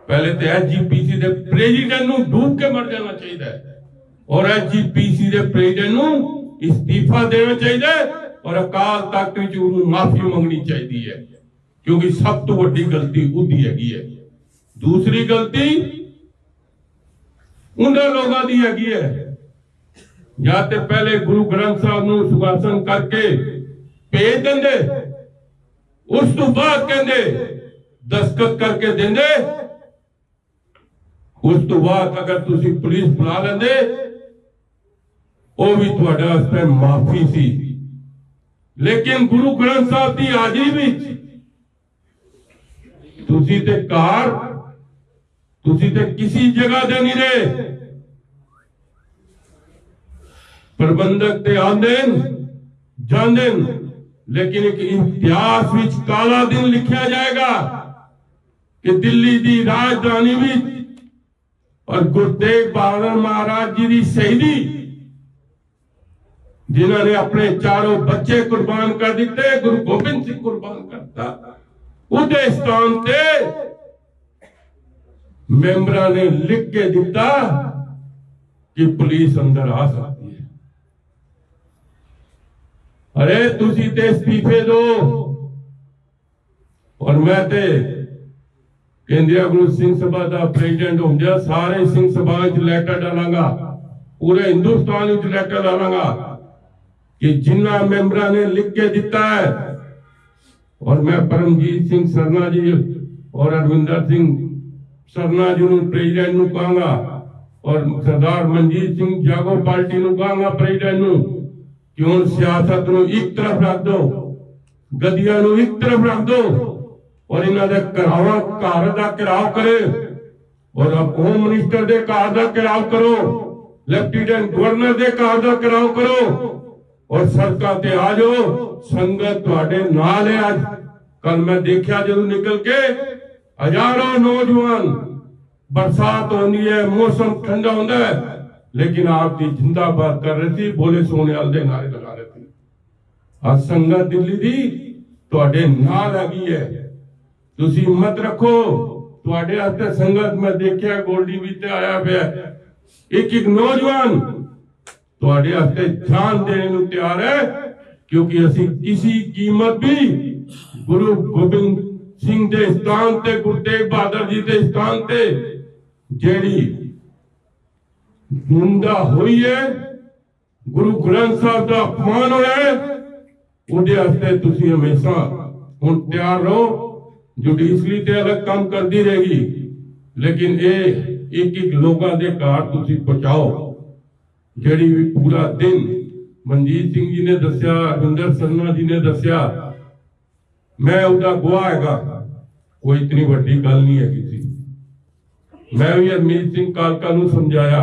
पहले तो एचजीपीसी के प्रेजिडेंट नूं डूब के मर जाना चाहिए और एचजीपीसी के प्रेजिडेंट नूं इस्तीफा देना चाहिए और अकाल तख्त विच उन्होंने माफी मंगनी चाहिए है, क्योंकि सब तो वड्डी गलती उदी हैगी है। दूसरी गलती उन्हें लोगों की हैगी है, या तो पहले गुरु ग्रंथ साहब नूं सुखासन करके भेज देंदे, उस तो बाद कहंदे दस्तखत करके देंदे, उस तो बाद अगर तुसी पुलिस बुला लेंदे वो भी तुहाडे वास्ते माफी सी। लेकिन गुरु ग्रंथ साहब की हाजिरी विच तुसी ते कार, तुसी ते किसी जगह दे नहीं रहे। प्रबंधक ते आंदे जांदे, लेकिन एक इतिहास विच काला दिन लिखा जाएगा कि दिल्ली की राजधानी विच और गुरु तेग बहादुर महाराज जी की शहीदी, जिन्होंने अपने चारों बच्चे कुर्बान कर दिते, गुरु गोबिंद सिंह कुर्बान करता, उदे स्थान से मेंबरा ने लिख के दिता कि पुलिस अंदर आ सकती है। अरे तुसी ते इस्तीफे दो और मैं ते केंद्रीय गुरु सिंह सभा का प्रेसिडेंट होंगे, सारे सिंह सभा लैटर डालांगा, पूरे हिंदुस्तान लैटर डालांगा कि जिन्ना मेंबरा ने लिख के दिता है। और मैं परमजीत सिंह सरना जी और अरविंदर सिंह सरना जी प्रेसिडेंट नूं कहांगा और सरदार मनजीत सिंह जागो पार्टी नूं कहांगा प्रेसिडेंट नूं कि हुण सियासत नूं एक तरफ रख दो, गद्दियां नूं एक तरफ रख दो और इन्हां दे घर दा घिराव करे और होम मिनिस्टर दे घर दा घिराव करो, लेफ्टिनेंट गवर्नर दे घर दा घिराव करो और सड़कां ते आ जाओ। संगत तुहाडे नाल है। अज कल मैं देखा जदों निकल के हजारों नौजवान, बरसात होनी है, मौसम ठंडा होता है, लेकिन आपकी जिंदाबाद कर रहे थे, बोले सोनेवाल दे नारे लगा रहे थे। आज संगत दिल्ली दी तुहाडे नाल हैगी है, तुसी हिम्मत रखो। तुहाडे हत्थे संगत मैं देखिया गोल्डी भी ते आया पिया, एक एक नौजवान तुहाडे हत्थे जान देने नूं तैयार है, क्योंकि असी किसी कीमत भी गुरु गोबिंद सिंह दे स्थान ते, गुरु तेग बहादुर जी दे स्थान ते जेड़ी निंदा हुई है, गुरु ग्रंथ साहब का अपमान होया है, उहदे वास्ते तुसी हमेशा हुण तैयार रहो। जुडिशली ते अलग काम करती रहेगी, लेकिन ये एक एक लोगों के घर तुसी पहुंचाओ। जेड़ी भी पूरा दिन मनजीत सिंह जी ने दसिया, हरविंदर शर्मा जी ने दसिया, मैं उसका गवाह हैगा, कोई इतनी वड्डी गल नहीं है किसी। मैं भी हरमीत सिंह कालका नूं समझाया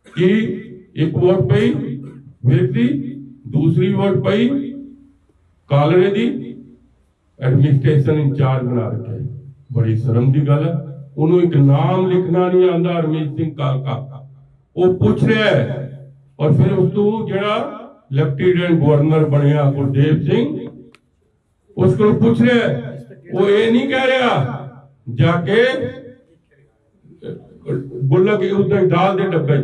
कि एक वोट पई वीर दी, दूसरी वोट पई कालरे दी, एडमिनिस्ट्रेशन इंचार्ज बना रखा है। बड़ी शर्म की गल है, उन्होंने एक नाम लिखना नहीं आता हरमीत सिंह कालका, वो पूछ रहा है। और फिर उस तो जड़ा लेफ्टिनेंट गवर्नर बनया गुरदेव सिंह, उसको पूछ रहे, वो ये नहीं कह रहा जाके गुल्लक उधर डाल दे डब्बे,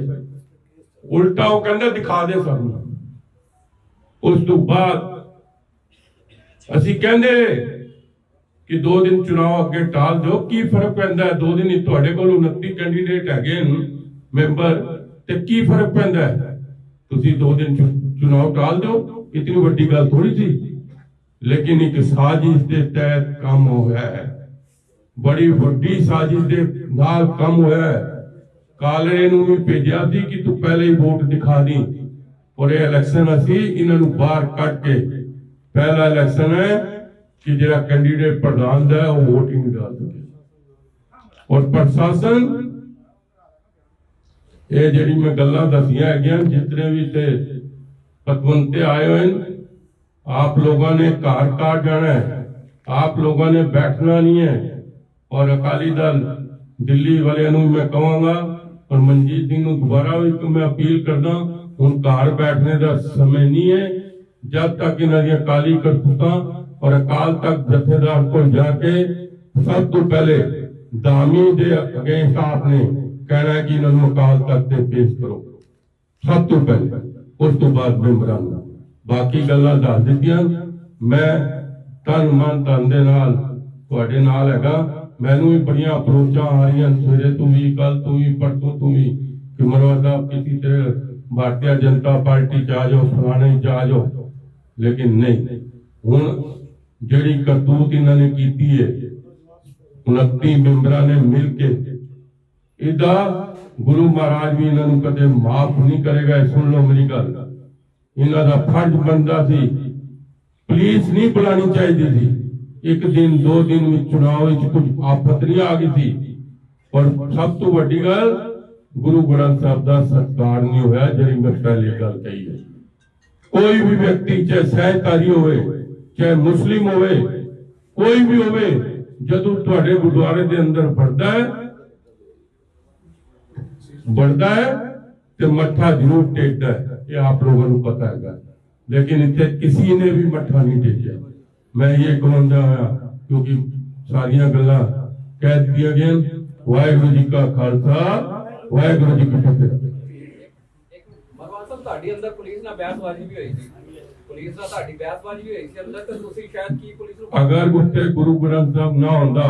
उल्टा वो कहता दिखा दे सानू। उस तो बाद असी कहंदे कि 2 दिन चुनाव अगे टाल दो, की फर्क पैंदा है? 2 दिन ही तुहाडे कोल 29 कैंडीडेट हैगे मैंबर, ते की फर्क पैंदा है? तुसी 2 दिन चुनाव टाल दो, इतनी वड्डी गल थोड़ी सी। लेकिन एक साजिश के तहत काम होया है, बड़ी वड्डी साजिश के नाल काम होया है। कालरे नूं भी भेजिया सी कि तू पहले ही वोट दिखा दी, और ये इलेक्शन असी इन्हां नूं बाहर कट के, पहला इलेक्शन है कि जिहड़ा कैंडीडेट प्रधान दा वो वोट ही नहीं डाल सके। और प्रशासन ये जिहड़ी मैं गल्लां दसियां हैगियां, जितने भी ते पतवंते आए हुए, आप लोगों ने घर जाना है, आप लोगों ने बैठना नहीं है। और अकाली दल दिल्ली वाले मैं कहूँगा, और मनजीत सिंह नूं दोबारा भी मैं अपील करदा, हुण घर बैठने का समय नहीं है। जब तक इन्हां दी अकाली करतूतां और अकाल तक जथेदार को जाके सब तो पहले दामी दे अगेंस्ट आपने कहना है कि इन्होंने अकाल तक ते पेश करो, सब तो पहले, उस तो बाद मैंबरां दा बाकी गल्लां दस दित्तियां। मैं तन मन धन दे नाल तुहाडे नाल हैगा। मैनूं भी बड़ियां अप्रोचां आ रही सवेरे तू भी, कल तू भी, परसों तू भी, कि मनोहर साहब किसी तरह भारतीय जनता पार्टी च आ जाओ, फलाने च आ जाओ। लेकिन नहीं, हुण जिहड़ी करतूत इन्हां ने कीती है, 29 मैंबरां ने मिल के, इदा गुरु महाराज भी इन्हां नूं कदे माफ नहीं करेगा। सुन लो मेरी गल, इन्हां दा फर्ज बनदा सी, पुलिस नहीं बुलानी चाहिए थी। एक दिन 2 दिन में चुनाव में कुछ आफत नहीं आ गई थी। और सब तो वड्डी गल, गुरु ग्रंथ साहब का सत्कार नहीं होया, जिहड़ी मैं पहले गल कही है। कोई भी व्यक्ति, चाहे सहकारी होवे, चाहे मुस्लिम होवे, कोई भी होवे, जदों तुहाडे गुरुद्वारे दे अंदर बढ़दा है ते मत्था जरूर टेकदा है, ये आप लोगों को पता है। लेकिन इत्थे किसी ने भी मत्था नहीं टेकिया। मैं ये कहंदा होया, क्योंकि सारियां गल्लां कह दित्तियां गईयां। वाहिगुरू जी का खालसा, वाहिगुरू जी की फतेह। ਮਰਵਾਨ ਸਾਹਿਬ, ਤੁਹਾਡੀ ਅੰਦਰ ਪੁਲਿਸ ਨਾਲ ਬਹਿਸਬਾਜ਼ੀ ਵੀ ਹੋਈ ਸੀ, ਪੁਲਿਸ ਨਾਲ ਤੁਹਾਡੀ ਬਹਿਸਬਾਜ਼ੀ ਵੀ ਹੋਈ ਸੀ ਅੰਦਰ, ਤੇ ਤੁਸੀਂ ਸ਼ਾਇਦ ਕੀ ਪੁਲਿਸ ਨੂੰ अगर उत्ते गुरु ग्रंथ साहब ना होंदा,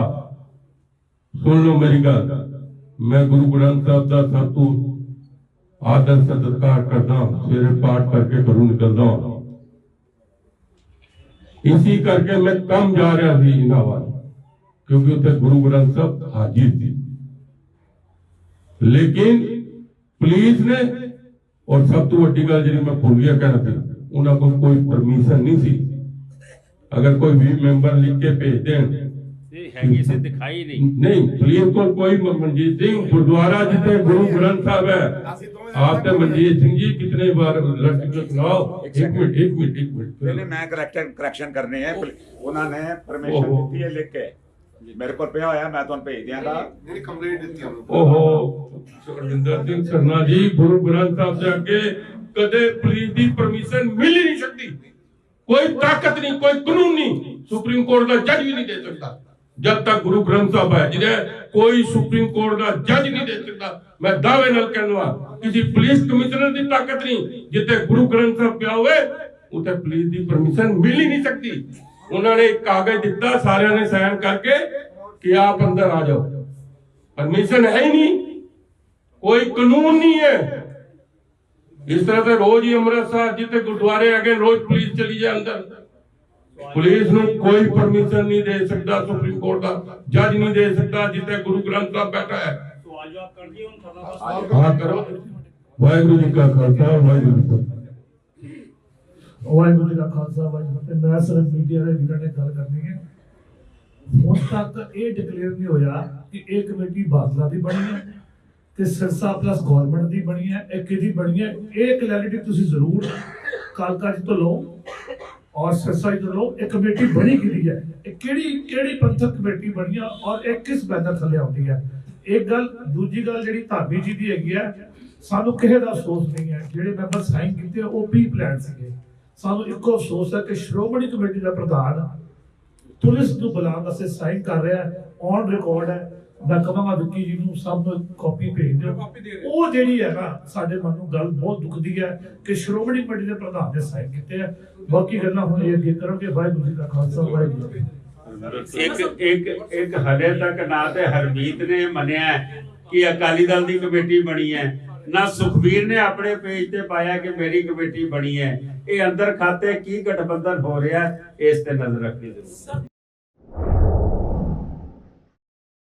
सुन लो मेरी गल, मैं गुरु ग्रंथ साहब का सब तो आदर सत्कार करदा, सवेरे पाठ करके घरों निकलदा। इसी करके मैं कम जा रहा थी इन्हां वाल, क्योंकि उत्ते गुरु ग्रंथ साहब हाजिर थी। लेकिन पुलिस ने, और सब तो वड्डी गल जिहड़ी मैं भूल गया कहना थी, उन्हां को कोई परमिशन नहीं सी। अगर कोई भी मेंबर लिख के भेज दें ਇਹ ਹੈਗੀ ਸੀ ਦਿਖਾਈ ਨਹੀਂ नहीं पुलिस को कोई मनजीत सिंह गुरुद्वारा जितने गुरु ग्रंथ साहब है आपने मनजीत सिंह जी कितने बार लड़की सुनाओ एक मिनट पहले मैं करैक्शन करने हैं उन्होंने परमिशन ਦਿੱਤੀ ਹੈ ਲਿਖ ਕੇ ਮੇਰੇ ਕੋਲ ਪਿਆ ਹੋਇਆ ਮੈਂ ਤੁਹਾਨੂੰ ਭੇਜ ਦਿਆਂਗਾ ਜਿਹੜੀ ਕੰਪਲੇਂਟ ਦਿੱਤੀ ਉਹਨੂੰ ओहो सुखविंदर सिंह सरना जी गुरु ग्रंथ साहब से आगे कदे पुलिस की परमिशन मिल ही नहीं सकती कोई ताकत नहीं कोई कानून नहीं सुप्रीम कोर्ट का जज भी नहीं दे सकता जब तक गुरु ग्रंथ साहब है जिन्हें कोई सुप्रीम कोर्ट का जज नहीं दे सकता मैं दावे नाल कहना किसी पुलिस कमिश्नर की ताकत नहीं जिथे गुरु ग्रंथ साहब पिया हुए उसे पुलिस की परमिशन मिल ही नहीं सकती उन्होंने एक कागज दिता सारे ने साइन करके कि आप अंदर आ जाओ परमिशन है ही नहीं कोई कानून नहीं है इस तरह से रोज ही अमृतसर जिथे गुरुद्वारे अगे रोज पुलिस चली जाए अंदर पुलिस ਨੂੰ कोई परमिशन नहीं दे सकता सुप्रीम कोर्ट का जज नहीं दे सकता जिथे गुरु ग्रंथ साहब बैठा है ਸਵਾਲ ਜਵਾਬ ਕਰ ਦਈਏ ਹੁਣ ਥੋੜਾ हाँ करो वाहिगुरु जी का खालसा वाहिगुरू जी की ਵਾਹਿਗੁਰੂ ਜੀ ਦਾ ਖਾਲਸਾ ਵਾਹਿਗੁਰੂ ਜੀ ਕੀ ਫਤਿਹ। ਮੈਂ ਸਿਰਫ ਮੀਡੀਆ ਦੇ ਵੀਰਾਂ ਨੇ ਗੱਲ ਕਰਨੀ ਹੈ। ਹੁਣ ਤੱਕ ਇਹ ਡਿਕਲੇਅਰ ਨਹੀਂ ਹੋਇਆ ਕਿ ਇਹ ਕਮੇਟੀ ਬਾਦਲਾਂ ਦੀ ਬਣੀ ਹੈ ਤੇ ਸਿਰਸਾ ਪਲੱਸ ਗਵਰਨਮੈਂਟ ਦੀ ਬਣੀ ਹੈ ਇਹ ਕਿਹਦੀ ਬਣੀ ਹੈ ਇਹ ਕਲੈਰਿਟੀ ਤੁਸੀਂ ਜ਼ਰੂਰ ਕਾਲਕਾ ਜੀ ਤੋਂ ਲਓ ਔਰ ਸਿਰਸਾ ਜੀ ਤੋਂ ਲਓ ਇਹ ਕਮੇਟੀ ਬਣੀ ਕਿਹਦੀ ਹੈ ਇਹ ਕਿਹੜੀ ਪੰਥਕ ਕਮੇਟੀ ਬਣੀ ਹੈ ਔਰ ਇਹ ਕਿਸ ਬੈਨਰ ਥੱਲੇ ਆਉਂਦੀ ਹੈ ਇੱਕ ਗੱਲ। ਦੂਜੀ ਗੱਲ ਜਿਹੜੀ ਧਾਮੀ ਜੀ ਦੀ ਹੈਗੀ ਹੈ ਸਾਨੂੰ ਕਿਸੇ ਦਾ ਅਫਸੋਸ ਨਹੀਂ ਹੈ ਜਿਹੜੇ ਮੈਂਬਰ ਸਾਈਨ ਕੀਤੇ ਉਹ ਵੀ ਪਲਾਨ ਸੀਗੇ ਸਾਨੂੰ ਇੱਕੋ ਅਫਸੋਸ ਹੈ ਕਿ ਸ਼੍ਰੋਮਣੀ ਕਮੇਟੀ ਦਾ ਪ੍ਰਧਾਨ ਪੁਲਿਸ ਨੂੰ ਬੁਲਾਉਣ ਵਾਸਤੇ ਸਾਈਨ ਕਰ ਰਿਹਾ ਹੈ ਔਨ ਰਿਕਾਰਡ ਹੈ। ਮੈਂ ਕਹਾਂਗਾ ਵਿੱਕੀ ਜੀ ਨੂੰ ਸਭ ਨੂੰ ਕਾਪੀ ਭੇਜ ਦਿਓ ਉਹ ਜਿਹੜੀ ਹੈ ਨਾ ਸਾਡੇ ਮਨ ਨੂੰ ਗੱਲ ਬਹੁਤ ਦੁਖਦੀ ਹੈ ਕਿ ਸ਼੍ਰੋਮਣੀ ਕਮੇਟੀ ਦੇ ਪ੍ਰਧਾਨ ਨੇ ਸਾਈਨ ਕੀਤੇ ਆ ਬਾਕੀ ਗੱਲਾਂ ਹੁਣ ਇਹ ਅੱਗੇ ਕਰੋਗੇ ਵਾਹਿਗੁਰੂ ਜੀ ਦਾ ਖਾਲਸਾ ਵਾਹਿਗੁਰੂ ਜੀ ਕੀ ਫਤਿਹ। ਇੱਕ ਹਲੇ ਤੱਕ ਨਾ ਤੇ ਹਰਮੀਤ ਨੇ ਮੰਨਿਆ ਕਿ ਅਕਾਲੀ ਦਲ ਦੀ ਕਮੇਟੀ ਬਣੀ ਹੈ ਨਾ ਸੁਖਬੀਰ ਨੇ ਆਪਣੇ ਪੇਜ ਤੇ ਪਾਇਆ ਕਿ ਮੇਰੀ ਕਮੇਟੀ ਬਣੀ ਹੈ ਇਹ ਅੰਦਰ ਖਾਤੇ ਕੀ ਗਠਬੰਧਨ ਹੋ ਰਿਹਾ ਇਸ ਤੇ ਨਜ਼ਰ ਰੱਖਣੀ ਜ਼ਰੂਰੀ